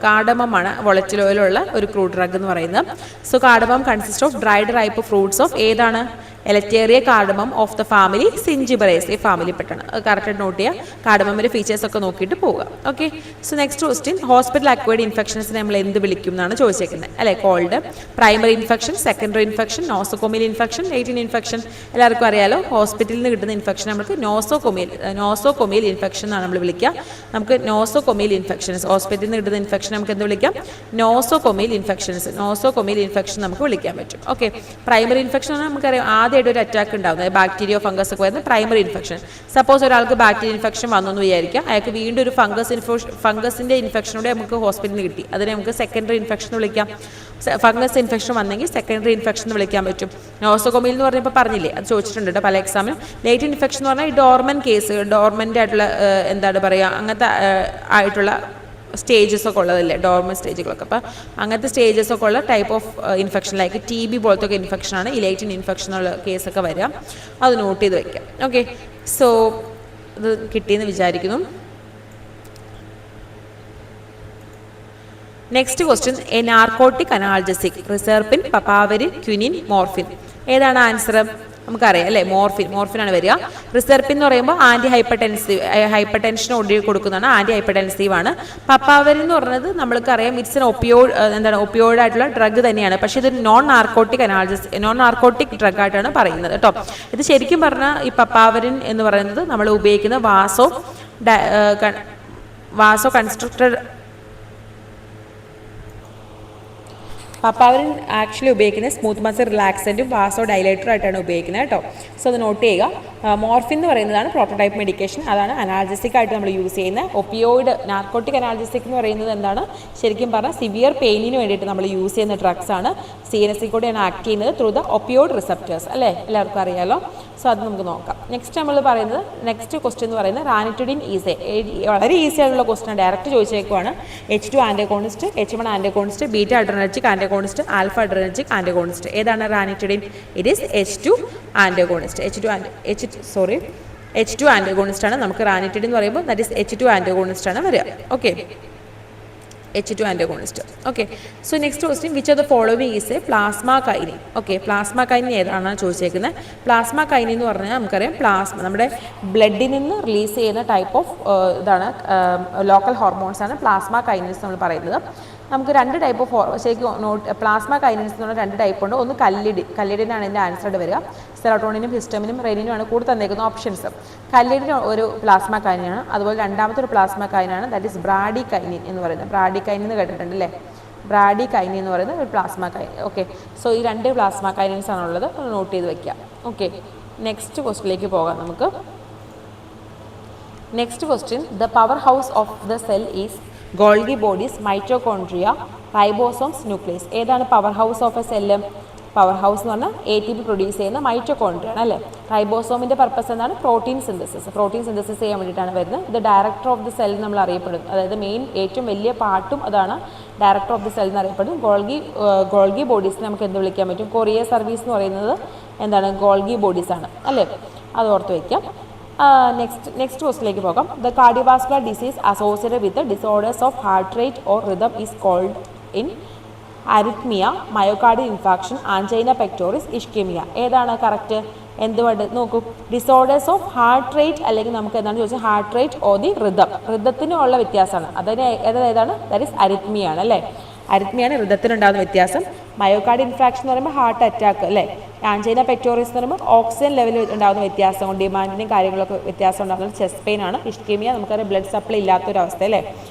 കാർഡമമാണ് വോളറ്റൈൽ ഓയിലുള്ള ഒരു ക്രൂഡ് ഡ്രഗ് എന്ന് പറയുന്നത്. So cardamom consist of dried ripe fruits of ഏതാണ്? എലറ്റേറിയ കാർഡമം ഓഫ് ദ ഫാമിലി സിഞ്ചിബറേസ്, ഈ ഫാമിലിപ്പെട്ടാണ്. അത് കറക്റ്റായിട്ട് നോട്ട് ചെയ്യുക. കാർഡമമിൻ്റെ ഫീച്ചേഴ്സ് ഒക്കെ നോക്കിയിട്ട് പോവുക. Okay, so next question, hospital acquired ഇൻഫെക്ഷൻസിനെ നമ്മൾ എന്ത് വിളിക്കും എന്നാണ് ചോദിച്ചേക്കുന്നത് അല്ലെ. Cold, primary infection, secondary infection, nosocomial infection, latent infection. എല്ലാവർക്കും അറിയാലോ, ഹോസ്പിറ്റലിൽ നിന്ന് കിട്ടുന്ന ഇൻഫെക്ഷൻ നമുക്ക് നോസോകൊമിയൽ ഇൻഫെക്ഷൻ എന്നാണ് നമ്മൾ വിളിക്കുക. നമുക്ക് നോസോകൊമിയൽ ഇൻഫെക്ഷൻസ്, ഹോസ്പിറ്റലിൽ നിന്ന് കിട്ടുന്ന ഇൻഫെക്ഷൻ നമുക്ക് എന്ത് വിളിക്കാം? നോസോകൊമിയൽ ഇൻഫെക്ഷൻ നമുക്ക് വിളിക്കാൻ പറ്റും. ഓക്കെ, പ്രൈമറി ഇൻഫെക്ഷൻ നമുക്കറിയാം ആദ്യമായിട്ട് ഒരു അറ്റാക്ക് ഉണ്ടാകുന്നത് ബാക്ടീരിയ ഫംഗസ് ഒക്കെ വരുന്നത് പ്രൈമറി ഇൻഫെക്ഷൻ. സപ്പോസ് ഒരാൾക്ക് ബാക്ടീരിയ ഇൻഫെക്ഷൻ വന്നു എന്ന് വിചാരിക്കുക, അയാൾക്ക് വീണ്ടും ഒരു ഫംഗസിൻ്റെ ഇൻഫെക്ഷനോടെ നമുക്ക് ഹോസ്പിറ്റലിൽ കിട്ടി, അതിനെ നമുക്ക് സെക്കൻഡറി ഇൻഫെക്ഷൻ വിളിക്കാം. ഫംഗസ് ഇൻഫെക്ഷൻ വന്നെങ്കിൽ സെക്കൻഡറി ഇൻഫെക്ഷൻ വിളിക്കാൻ പറ്റും. നോസോകൊമിയൽ എന്ന് പറഞ്ഞപ്പോൾ പറഞ്ഞില്ലേ, അത് ചോദിച്ചിട്ടുണ്ട് കേട്ടോ പല എക്സാമിനും. ലേറ്റന്റ് ഇൻഫെക്ഷൻ എന്ന് പറഞ്ഞാൽ ഈ ഡോർമെൻ്റ് ആയിട്ടുള്ള എന്താണ് പറയുക, അങ്ങനത്തെ ആയിട്ടുള്ള സ്റ്റേജസ് ഒക്കെ ഉള്ളതല്ലേ, ഡോർമൻ സ്റ്റേജുകളൊക്കെ. അപ്പോൾ അങ്ങനത്തെ സ്റ്റേജസ് ഒക്കെ ഉള്ള type of infection, like TB പോലത്തെ ഒക്കെ ഇൻഫെക്ഷനാണ് ഈ ലേറ്റന്റ് ഇൻഫെക്ഷൻ ഉള്ള കേസൊക്കെ വരിക. അത് നോട്ട് ചെയ്ത് വയ്ക്കാം. ഓക്കെ, സോ ഇത് കിട്ടിയെന്ന് വിചാരിക്കുന്നു. Next question, a narcotic analgesic, reserpine, papaverine, quinine, morphine. ഏതാണ് ആൻസർ? നമുക്കറിയാം അല്ലേ, മോർഫിനാണ് വരിക. റിസർപ്പിൻ എന്ന് പറയുമ്പോൾ ഹൈപ്പർടെൻഷൻ കൊടുക്കുന്നതാണ്, ആൻറ്റി ഹൈപ്പർടെൻസീവ് ആണ്. പപ്പാവരിൻ എന്ന് പറയുന്നത് നമ്മൾക്കറിയാം ഇറ്റ്സ് ഒപ്പിയോയിഡ് ആയിട്ടുള്ള ഡ്രഗ് തന്നെയാണ്. പക്ഷേ ഇത് നോൺ നാർക്കോട്ടിക് ഡ്രഗ് ആയിട്ടാണ് പറയുന്നത് കേട്ടോ. ഇത് ശരിക്കും പറഞ്ഞാൽ ഈ പപ്പാവരിൻ എന്ന് പറയുന്നത് നമ്മൾ ഉപയോഗിക്കുന്ന വാസോ കൺസ്ട്രക്റ്റഡ് പപ്പാവരിൻ ആക്ച്വലി ഉപയോഗിക്കുന്നത് സ്മൂത്ത് മസിൽ റിലാക്സൻറ്റും വാസോ ഡൈലേറ്ററും ആയിട്ടാണ് ഉപയോഗിക്കുന്നത് കേട്ടോ. സോ അത് നോട്ട് ചെയ്യുക. മോർഫിൻ എന്ന് പറയുന്നതാണ് പ്രോട്ടോടൈപ്പ് മെഡിക്കേഷൻ, അതാണ് അനാൽജസിക് ആയിട്ട് നമ്മൾ യൂസ് ചെയ്യുന്നത്. ഒപ്പിയോയിഡ് നാർക്കോട്ടിക് അനാൽജസിക് എന്ന് പറയുന്നത് എന്താണ്, ശരിക്കും പറഞ്ഞാൽ സിവിയർ പെയിനിന് വേണ്ടിയിട്ട് നമ്മൾ യൂസ് ചെയ്യുന്ന ഡ്രഗ്സ് ആണ്. CNS കൂടെയാണ് ആക്ട് ചെയ്യുന്നത് ത്രൂ ദ ഒപ്പിയോയിഡ് റിസപ്റ്റേഴ്സ് അല്ലേ, എല്ലാവർക്കും അറിയാലോ. സോ അത് നമുക്ക് നോക്കാം. നെക്സ്റ്റ് നമ്മൾ പറയുന്നത്, നെക്സ്റ്റ് ക്വസ്റ്റ്യൻ എന്ന് പറയുന്നത് റാനിറ്റിഡിൻ ഈസ് വളരെ ഈസി ആയിട്ടുള്ള ക്വസ്റ്റ്യൻ, ഡയറക്റ്റ് ചോദിച്ചേക്കുവാണ്. H2 antagonist, H1 antagonist, beta adrenergic antagonist, alpha adrenergic antagonist. ഏതാണ് ranitidine? It is H2 antagonist. H2 antagonist ആണ് നമുക്ക് റാനിറ്റിഡിൻ എന്ന് പറയുമ്പോൾ, ദാറ്റ് ഈസ് H2 ആൻറ്റഗോണിസ്റ്റ് ആണ് വരിക. Okay, H2 antagonist. Okay, so next question, which of the following is a plasma kinin? Okay, plasma kinin ഏതാണ് ചോദിച്ചേക്കുന്നത്. Plasma കൈനിൻ എന്ന് പറഞ്ഞാൽ നമുക്കറിയാം, പ്ലാസ്മ നമ്മുടെ ബ്ലഡിൽ നിന്ന് റിലീസ് ചെയ്യുന്ന ടൈപ്പ് ഓഫ് ഇതാണ് ലോക്കൽ ഹോർമോൺസ് ആണ് പ്ലാസ്മ കൈനിൻസ് നമ്മൾ പറയുന്നത്. നമുക്ക് രണ്ട് ടൈപ്പ് ഓഫ് ശരിക്കും പ്ലാസ്മ കൈനിൻസ് എന്ന് പറഞ്ഞാൽ രണ്ട് ടൈപ്പ് ഉണ്ട്. ഒന്ന് കല്ലിഡിനാണ് ഇതിൻ്റെ ആൻസറായിട്ട് വരിക. സെറോട്ടോണിനും ഹിസ്റ്റമിനും റെനിനുമാണ് കൂടെ തന്നേക്കുന്ന ഓപ്ഷൻസ്. കല്ലിഡിൻ ഒരു പ്ലാസ്മ കൈനാണ്. അതുപോലെ രണ്ടാമത്തെ ഒരു പ്ലാസ്മ കൈനാണ്, ദാറ്റ് ഈസ് ബ്രാഡി കൈനിൻ എന്ന് പറയുന്നത്. ബ്രാഡി കൈനിൻ എന്ന് കേട്ടിട്ടുണ്ട് അല്ലേ, ബ്രാഡി കൈനിൻ എന്ന് പറയുന്നത് ഒരു പ്ലാസ്മ കൈൻ. ഓക്കെ, സോ ഈ രണ്ട് പ്ലാസ്മ കൈനിൻസ് ആണുള്ളത്, നോട്ട് ചെയ്ത് വെക്കാം. ഓക്കെ, നെക്സ്റ്റ് ക്വസ്റ്റിലേക്ക് പോകാം നമുക്ക്. Next question, the power house of the cell is Golgi bodies, mitochondria, ribosomes, nucleus. ഏതാണ് power house of a cell? Power house എന്ന് പറഞ്ഞാൽ ATP പ്രൊഡ്യൂസ് ചെയ്യുന്ന മൈറ്റോകോൺട്രിയ ആണ് അല്ലേ. റൈബോസോമിൻ്റെ പർപ്പസ് എന്താണ്? പ്രോട്ടീൻ സിന്തസിസ് ചെയ്യാൻ വേണ്ടിയിട്ടാണ് വരുന്നത്. ഇത് ഡയറക്ടർ ഓഫ് ദി സെൽ നമ്മൾ അറിയപ്പെടുന്നു, അതായത് മെയിൻ ഏറ്റവും വലിയ പാർട്ടും അതാണ് ഡയറക്ടർ ഓഫ് ദി സെൽ എന്ന് അറിയപ്പെടുന്നു. ഗോൾഗി ബോഡീസ് നമുക്ക് എന്ത് വിളിക്കാൻ പറ്റും? കൊറിയർ സർവീസ് എന്ന് പറയുന്നത് എന്താണ്? ഗോൾഗി ബോഡീസ് ആണ് അല്ലേ, അത് ഓർത്ത് വയ്ക്കാം. നെക്സ്റ്റ് ക്വസ്റ്റിലേക്ക് പോകാം. The cardiovascular disease associated with disorders of heart rate or rhythm is called in arrhythmia, myocardial infarction, angina pectoris, ischaemia. ഏതാണ് കറക്റ്റ്? എന്തുകൊണ്ട് നോക്കൂ, ഡിസോർഡേഴ്സ് ഓഫ് ഹാർട്ട് റേറ്റ് അല്ലെങ്കിൽ നമുക്ക് എന്താണ് ചോദിച്ചാൽ ഹാർട്ട് റേറ്റ് ഓർ ദി റിതത്തിനുള്ള വ്യത്യാസമാണ്. അതിന് ഏതാണ്? ദാറ്റ് ഈസ് അരിത്മിയാണ് അല്ലേ. അരിത്മിയാണ് റിതത്തിനുണ്ടാകുന്ന വ്യത്യാസം. മയോകാർഡിയൽ ഇൻഫാക്ഷൻ എന്ന് പറയുമ്പോൾ ഹാർട്ട് അറ്റാക്ക് അല്ലേ. ആൻജൈന പെക്ടോറിസ് എന്ന് പറയുമ്പോൾ ഓക്സിജൻ ലെവലിൽ ഉണ്ടാകുന്ന വ്യത്യാസം കൊണ്ട് ഡിമാൻഡിൻ്റെയും കാര്യങ്ങളൊക്കെ വ്യത്യാസം ഉണ്ടാകുന്നത് ചെസ്റ്റ് പെയിൻ ആണ്. ഇഷ്കീമിയ നമുക്കറിയാം ബ്ലഡ് സപ്ലൈ ഇല്ലാത്തൊരവസ്ഥ അല്ലേ,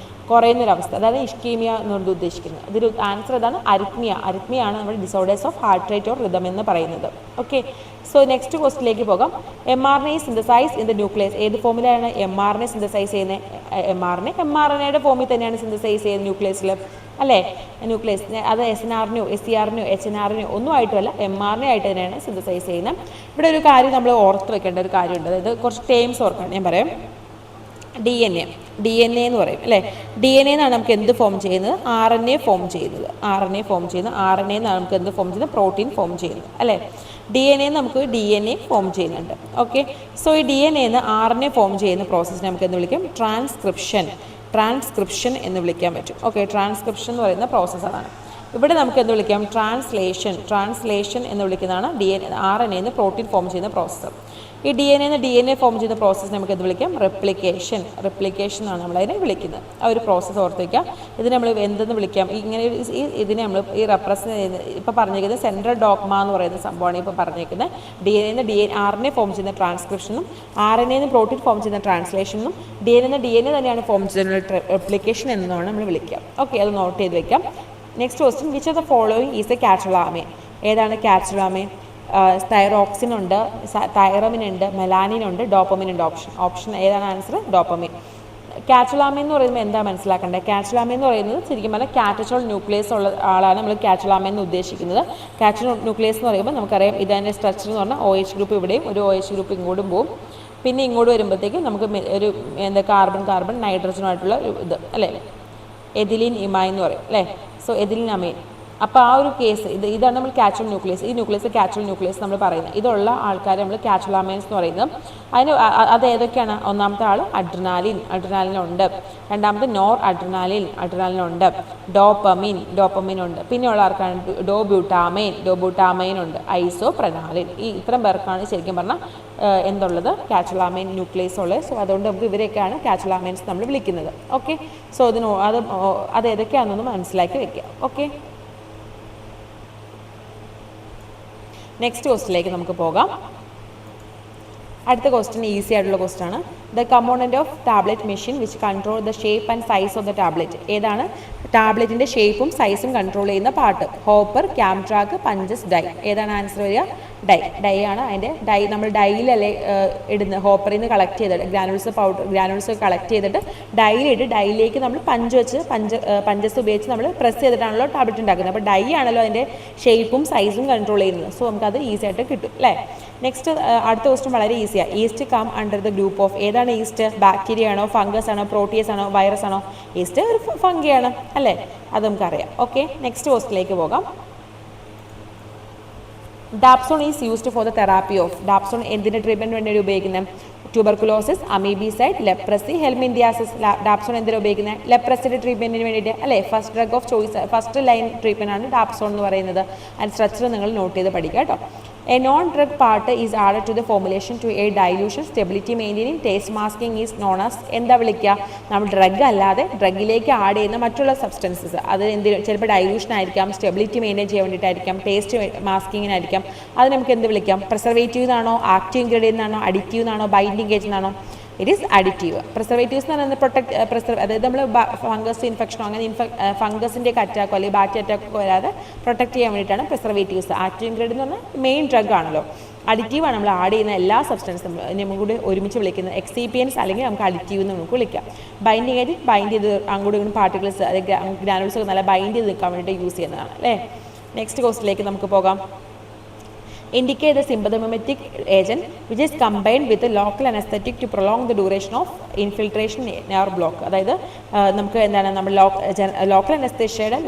കുറയുന്നൊരവസ്ഥ, അതാണ് ഇഷ്കീമിയ എന്നുകൊണ്ട് ഉദ്ദേശിക്കുന്നത്. ഇതിൽ ആൻസർ ഏതാണ്? അരിത്മിയാണ് നമ്മുടെ disorders of heart rate or rhythm എന്ന് പറയുന്നത്. ഓക്കെ, സോ നെക്സ്റ്റ് ക്വസ്റ്റിലേക്ക് പോകാം. mRNA synthesise in the nucleus. ഏത് ഫോമിലാണ് mRNA സിന്തസൈസ് ചെയ്യുന്നത്? mRNAയുടെ ഫോമിൽ തന്നെയാണ് സിന്തസൈസ് ചെയ്യുന്നത് ന്യൂക്ലിയസിൽ അല്ലേ. ന്യൂക്ലിയസ് അത് SNRനോ SCRനോ HNRനോ ഒന്നും ആയിട്ടുമല്ല, mRNA ആയിട്ട് തന്നെയാണ് സിന്തസൈസ് ചെയ്യുന്നത്. ഇവിടെ ഒരു കാര്യം നമ്മൾ ഓർത്ത് വെക്കേണ്ട ഒരു കാര്യമുണ്ട്, അതായത് കുറച്ച് ടേംസ് ഓർക്കണം. ഞാൻ പറയാം, DNA എന്ന് പറയും അല്ലേ. DNA എന്നാണ് നമുക്ക് എന്ത് ഫോം ചെയ്യുന്നത്? RNA ഫോം ചെയ്യുന്നത്. RNA എന്നാണ് നമുക്ക് എന്ത് ഫോം ചെയ്യുന്നത്? പ്രോട്ടീൻ ഫോം ചെയ്യുന്നത് അല്ലേ. DNA നമുക്ക് DNA ഫോം ചെയ്യുന്നുണ്ട്. ഓക്കെ, സോ ഈ DNA എന്ന് RNA ഫോം ചെയ്യുന്ന പ്രോസസ്സിനെ നമുക്ക് എന്ത് വിളിക്കും? ട്രാൻസ്ക്രിപ്ഷൻ എന്ന് വിളിക്കാൻ പറ്റും. ഓക്കെ, ട്രാൻസ്ക്രിപ്ഷൻ എന്ന് പറയുന്ന പ്രോസസ്സാണ്. ഇവിടെ നമുക്ക് എന്ത് വിളിക്കാം? ട്രാൻസ്ലേഷൻ എന്ന് വിളിക്കുന്നതാണ് RNA എന്ന് പ്രോട്ടീൻ ഫോം ചെയ്യുന്ന പ്രോസസ്സ്. ഈ DNA ഫോം ചെയ്യുന്ന പ്രോസസ്സ് നമുക്ക് എന്ത് വിളിക്കാം? റെപ്ലിക്കേഷൻ എന്നാണ് നമ്മളതിനെ വിളിക്കുന്നത്. ആ ഒരു പ്രോസസ്സ് ഓർത്ത് വയ്ക്കാം. ഇതിനെ നമ്മൾ എന്തെന്ന് വിളിക്കാം? ഇങ്ങനെ ഇതിനെ നമ്മൾ ഈ ഇപ്പോൾ പറഞ്ഞിരിക്കുന്നത് സെൻട്രൽ ഡോഗ്മ എന്ന് പറയുന്ന സംഭവമാണ് ഇപ്പോൾ പറഞ്ഞിരിക്കുന്നത്. RNA ഫോം ചെയ്യുന്ന ട്രാൻസ്ക്രിപ്ഷനും RNA പ്രോട്ടീൻ ഫോം ചെയ്യുന്ന ട്രാൻസ്ലേഷനും DNA തന്നെയാണ് ഫോം ചെയ്യുന്ന റെപ്ലിക്കേഷൻ എന്നാണ് നമ്മൾ വിളിക്കുക. ഓക്കെ, അത് നോട്ട് ചെയ്ത് വയ്ക്കാം. Next question, which of the following is a catecholamine? ഏതാണ് കാറ്റലാമൈൻ? തൈറോക്സിൻ ഉണ്ട്, തൈറമിൻ ഉണ്ട്, മെലാനിൻ ഉണ്ട്, ഡോപ്പമിൻ ഉണ്ട്. ഓപ്ഷൻ ഏതാണ് ആൻസർ? ഡോപ്പമിൻ. കാറ്റലാമൈൻ എന്ന് പറയുമ്പോൾ എന്താ മനസ്സിലാക്കേണ്ടത്? കാറ്റലാമൈൻ എന്ന് പറയുന്നത് ശരിക്കും പറഞ്ഞാൽ കാറ്റച്ചോൾ ന്യൂക്ലിയസ് ഉള്ള ആളാണ് നമ്മൾ കാറ്റലാമൈൻ എന്ന് ഉദ്ദേശിക്കുന്നത്. കാറ്റച്ചോൾ ന്യൂക്ലിയസ് എന്ന് പറയുമ്പോൾ നമുക്കറിയാം ഇതിൻ്റെ സ്ട്രക്ചർ എന്ന് പറഞ്ഞാൽ OH ഗ്രൂപ്പ് ഇവിടെയും ഒരു OH ഗ്രൂപ്പ് ഇങ്ങോട്ടും പോവും. പിന്നെ ഇങ്ങോട്ട് വരുമ്പോഴത്തേക്കും നമുക്ക് ഒരു കാർബൺ നൈട്രജനുമായിട്ടുള്ള ഒരു ഇത് അല്ലേ, എഥിലീൻ ഇമൈൻ എന്ന് പറയും അല്ലേ. So ethylene amen. അപ്പോൾ ആ ഒരു കേസ് ഇതാണ് നമ്മൾ കാറ്റച്ചോൾ ന്യൂക്ലിയസ്. ഈ ന്യൂക്ലിയസ് കാറ്റച്ചോൾ ന്യൂക്ലിയസ് നമ്മൾ പറയുന്നത്. ഇതുള്ള ആൾക്കാരെ നമ്മൾ കാറ്റലാമൈൻസ് എന്ന് പറയുന്നത്. അത് ഏതൊക്കെയാണ്? ഒന്നാമത്തെ ആൾ അഡ്രിനാലിനുണ്ട്. രണ്ടാമത്തെ നോർ അഡ്രിനാലിനുണ്ട്. ഡോപ്പമിൻ ഉണ്ട്. പിന്നെയുള്ള ആൾക്കാണ് ഡോബ്യൂട്ടാമൈൻ ഉണ്ട്. ഐസോപ്രനാലിൻ. ഈ ഇത്രയും പേർക്കാണ് ശരിക്കും പറഞ്ഞാൽ എന്തുള്ളത്? കാറ്റലാമൈൻ ന്യൂക്ലിയസ് ഉള്ളത്. സോ അതുകൊണ്ട് നമുക്ക് ഇവരെയൊക്കെയാണ് കാറ്റലാമൈൻസ് നമ്മൾ വിളിക്കുന്നത്. ഓക്കെ, സോ അത് ഏതൊക്കെയാണെന്നൊന്ന് മനസ്സിലാക്കി വെക്കുക. ഓക്കെ, നെക്സ്റ്റ് ക്വസ്റ്റിലേക്ക് നമുക്ക് പോകാം. അടുത്ത ക്വസ്റ്റ്യൻ ഈസി ആയിട്ടുള്ള ക്വസ്റ്റ്യൻ ആണ്. The component of tablet machine which control the shape and size of the tablet. ഏതാണ് ടാബ്ലറ്റിൻ്റെ ഷേപ്പും സൈസും കൺട്രോൾ ചെയ്യുന്ന part? Hopper, cam track, punches, die. ഏതാണ് ആൻസർ വരിക? ഡൈ ആണ് അതിൻ്റെ. നമ്മൾ ഡൈയിലല്ലേ ഇടുന്നത്, ഹോപ്പറിൽ നിന്ന് കളക്ട് ചെയ്തിട്ട് ഗ്രാനുൾസ് കളക്ട് ചെയ്തിട്ട് ഡൈയിലിട്ട് ഡൈയിലേക്ക് നമ്മൾ പഞ്ചസ് ഉപയോഗിച്ച് നമ്മൾ പ്രസ് ചെയ്തിട്ടാണല്ലോ ടാബ്ലറ്റ് ഉണ്ടാക്കുന്നത്. അപ്പോൾ ഡൈ ആണല്ലോ അതിൻ്റെ ഷേപ്പും സൈസും കൺട്രോൾ ചെയ്യുന്നത്. സോ നമുക്കത് ഈസി ആയിട്ട് കിട്ടും അല്ലേ. നെക്സ്റ്റ് അടുത്ത ക്വസ്റ്റ്യൻ വളരെ ഈസിയാണ്. Yeast come under the group of. ഏതാണ് ഈസ്റ്റ്? ബാക്ടീരിയ ആണോ, ഫംഗസ് ആണോ, പ്രോട്ടീസ് ആണോ, വൈറസ് ആണോ? ഈസ്റ്റ് ഒരു ഫംഗിയാണ് അല്ലേ, അത് നമുക്കറിയാം. ഓക്കെ, നെക്സ്റ്റ് ക്വസ്റ്റ്യനിലേക്ക് പോകാം. Dapsone is used for the therapy of. Dapsone എന്തിൻ്റെ ട്രീറ്റ്മെൻറ്റ് വേണ്ടി ഉപയോഗിക്കുന്നത്? Tuberculosis, amoebicide, leprosy, helminthiasis. Dapsone എന്തിനാണ് ഉപയോഗിക്കുന്നത്? ലെപ്രസിയുടെ ട്രീറ്റ്മെൻറ്റിന് വേണ്ടിയിട്ട് അല്ലേ. First drug of choice, first line treatment ആണ് ഡാപ്സോൺ എന്ന് പറയുന്നത്. അതിന് സ്ട്രക്ചർ നിങ്ങൾ നോട്ട് ചെയ്ത് പഠിക്കുക കേട്ടോ. A non-drug part is added to the formulation to aid dilution, stability maintaining, taste masking is known as. എന്താ വിളിക്കുക? നമ്മൾ ഡ്രഗ് അല്ലാതെ ഡ്രഗിലേക്ക് ആഡ് ചെയ്യുന്ന മറ്റുള്ള സബ്സ്റ്റൻസസ്, അത് എന്തിനും ചിലപ്പോൾ ഡൈലൂഷൻ ആയിരിക്കാം, സ്റ്റെബിലിറ്റി മെയിൻറ്റെയിൻ ചെയ്യാൻ വേണ്ടിയിട്ടായിരിക്കാം, ടേസ്റ്റ് മാസ്കിങ്ങിനായിരിക്കാം. അത് നമുക്ക് എന്ത് വിളിക്കാം? പ്രിസർവേറ്റീവ് എന്നാണോ, ആക്റ്റീവ് ഇൻഗ്രീഡിയൻ്റ് എന്നാണോ, അഡിറ്റീവ് എന്നാണോ, ബൈൻഡിങ് ഏജന്റ് എന്നാണോ? It is additive. പ്രിസർവേറ്റീവ്സ് എന്ന് പറയുന്നത് അതായത് നമ്മൾ ഫംഗസ് ഇൻഫെക്ഷനോ അങ്ങനെ ഫംഗസിൻ്റെ അറ്റാക്കോ അല്ലെങ്കിൽ ബാക്ടീരിയ അറ്റാക്കോ വരാതെ പ്രൊട്ടക്ട് ചെയ്യാൻ വേണ്ടിയിട്ടാണ് പ്രിസർവേറ്റീവ്സ്. ആക്റ്റീവ് ഇൻഗ്രീഡിയൻ്റ് എന്ന് പറഞ്ഞാൽ മെയിൻ ഡ്രഗ് ആണല്ലോ. അഡിറ്റീവാണ് നമ്മൾ ആഡ് ചെയ്യുന്ന എല്ലാ സബ്സ്റ്റൻസും നമുക്ക് കൂടി ഒരുമിച്ച് വിളിക്കുന്നത് എക്സിപിയൻസ് അല്ലെങ്കിൽ നമുക്ക് അഡിറ്റീവ് എന്ന് നമുക്ക് വിളിക്കാം. ബൈൻഡിങ് ആയിട്ട് ബൈൻഡ് ചെയ്ത് അങ്ങോട്ടും ഇങ്ങോട്ടും പാർട്ടിക്കിൾസ് അല്ലെങ്കിൽ ഗ്രാനുൾസ് ഒക്കെ നല്ല ബൈൻഡ് ചെയ്ത് നിൽക്കാൻ വേണ്ടിയിട്ട് യൂസ് ചെയ്യുന്നതാണ് അല്ലേ. നെക്സ്റ്റ് ക്വസ്റ്റിലേക്ക് നമുക്ക് പോകാം. Indicate the sympathomimetic agent which is combined with a local anesthetic to prolong the duration of infiltration nerve block. അതായത് നമുക്ക് എന്താണ് നമ്മൾ ലോക്കൽ അനസ്തേഷ്യയുടെ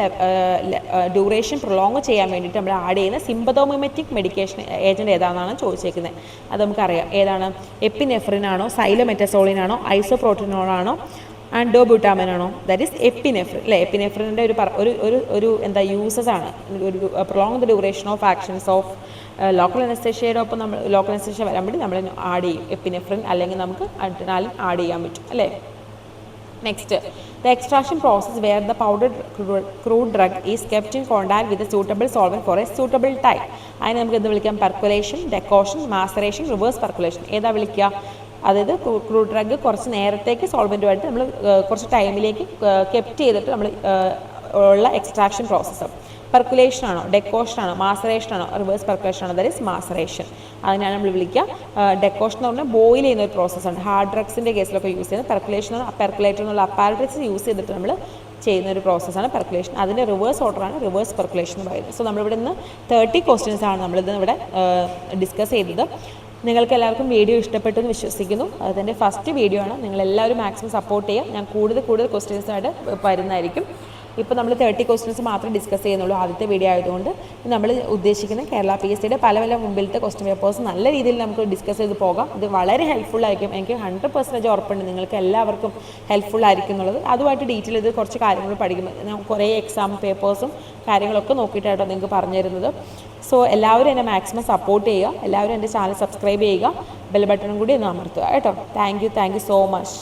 ഡ്യൂറേഷൻ പ്രൊലോങ് ചെയ്യാൻ വേണ്ടിയിട്ട് നമ്മൾ ആഡ് ചെയ്യുന്ന സിമ്പതോമിമെറ്റിക് മെഡിക്കേഷൻ ഏജൻറ്റ് ഏതാണെന്നാണ് ചോദിച്ചേക്കുന്നത്. അത് നമുക്കറിയാം. ഏതാണ്? എപ്പിനെഫ്രിൻ ആണോ, സൈലോമെറ്റസോളിൻ ആണോ, ഐസോപ്രോട്ടിനോൾ ആണോ, ആൻഡോബ്യൂട്ടാമിൻ ആണോ? ദാറ്റ് ഈസ് എപ്പിനെഫ്രിൻ അല്ലേ. എപ്പിനെഫ്രിൻ്റെ ഒരു എന്താ യൂസസ് ആണ്. ഒരു prolong the duration of actions of local അനസ്തേഷ്യയുടെ ഒപ്പം നമ്മൾ ലോക്കൽ അനസ്തേഷ്യ വരാൻ വേണ്ടി നമ്മൾ ആഡ് ചെയ്യും എപ്പിനെഫ്രിൻ, അല്ലെങ്കിൽ നമുക്ക് അഡ്രിനാലിൻ ആഡ് ചെയ്യാൻ പറ്റും അല്ലേ. Next, the extraction process where the powdered crude drug is kept in contact with a suitable solvent for a suitable time. അതിനെ നമുക്ക് എന്ത് വിളിക്കാം? Percolation, decoction, maceration, reverse percolation. ഏതാ വിളിക്കുക? അതായത് ക്രൂഡ് ഡ്രഗ് കുറച്ച് നേരത്തേക്ക് സോൾവെൻറ്റുമായിട്ട് നമ്മൾ കുറച്ച് ടൈമിലേക്ക് കെപ്റ്റ് ചെയ്തിട്ട് നമ്മൾ ഉള്ള എക്സ്ട്രാക്ഷൻ പ്രോസസ്സ്. പെർക്കുലേഷൻ ആണോ, ഡെക്കോഷൻ ആണോ, മാസറേഷൻ ആണോ, റിവേഴ്സ് പെർക്കുലേഷൻ ആണോ? That is maceration. അതിനാണ് നമ്മൾ വിളിക്കുക. ഡെക്കോഷൻ എന്ന് പറഞ്ഞാൽ ബോയിൽ ചെയ്യുന്ന ഒരു പ്രോസസ്സാണ്. ഹാർഡ് ഡ്രഗ്സിൻ്റെ കേസിലൊക്കെ യൂസ് ചെയ്യുന്നത്. പെർക്കുലേഷൻ എന്ന് പറഞ്ഞാൽ പെർക്കുലേറ്റർ എന്നുള്ള അപ്പാരറ്റസ് യൂസ് ചെയ്തിട്ട് നമ്മൾ ചെയ്യുന്ന ഒരു പ്രോസസ്സാണ് പെർക്കുലേഷൻ. അതിൻ്റെ റിവേഴ്സ് ഓർഡറാണ് റിവേഴ്സ് പെർക്കുലേഷൻ എന്ന് പറയുന്നത്. സോ നമ്മളിവിടെ നിന്ന് 30 ക്വസ്റ്റ്യൻസ് ആണ് നമ്മളിത് ഇവിടെ ഡിസ്കസ് ചെയ്തത്. നിങ്ങൾക്ക് എല്ലാവർക്കും വീഡിയോ ഇഷ്ടപ്പെട്ടു എന്ന് വിശ്വസിക്കുന്നു. അതിൻ്റെ ഫസ്റ്റ് വീഡിയോ ആണ്. നിങ്ങളെല്ലാവരും മാക്സിമം സപ്പോർട്ട് ചെയ്യുക. ഞാൻ കൂടുതൽ ക്വസ്റ്റ്യൻസായിട്ട് വരുന്നതായിരിക്കും. ഇപ്പോൾ നമ്മൾ 30 ക്വസ്റ്റ്യൻസ് മാത്രമേ ഡിസ്കസ് ചെയ്യുന്നുള്ളൂ ആദ്യത്തെ വീഡിയോ ആയതുകൊണ്ട്. നമ്മൾ ഉദ്ദേശിക്കുന്ന കേരള PSCയുടെ പല മുമ്പിലത്തെ ക്വസ്റ്റ്യൻ പേപ്പേഴ്സ് നല്ല രീതിയിൽ നമുക്ക് ഡിസ്കസ് ചെയ്ത് പോകാം. ഇത് വളരെ ഹെൽപ്ഫുള്ളായിരിക്കും. എനിക്ക് 100% ഉറപ്പുണ്ട് നിങ്ങൾക്ക് എല്ലാവർക്കും ഹെൽപ്ഫുള്ളായിരിക്കും എന്നുള്ളത്. അതുമായിട്ട് ഡീറ്റെയിൽ ഇത് കുറച്ച് കാര്യങ്ങൾ പഠിക്കുമ്പോൾ കുറേ എക്സാം പേപ്പേഴ്സും കാര്യങ്ങളൊക്കെ നോക്കിയിട്ടാട്ടോ നിങ്ങൾക്ക് പറഞ്ഞു തരുന്നത്. സോ എല്ലാവരും എന്നെ മാക്സിമം സപ്പോർട്ട് ചെയ്യുക. എല്ലാവരും എൻ്റെ ചാനൽ സബ്സ്ക്രൈബ് ചെയ്യുക. ബെൽ ബട്ടണും കൂടി ഒന്ന് അമർത്തുക കേട്ടോ. Thank you so much.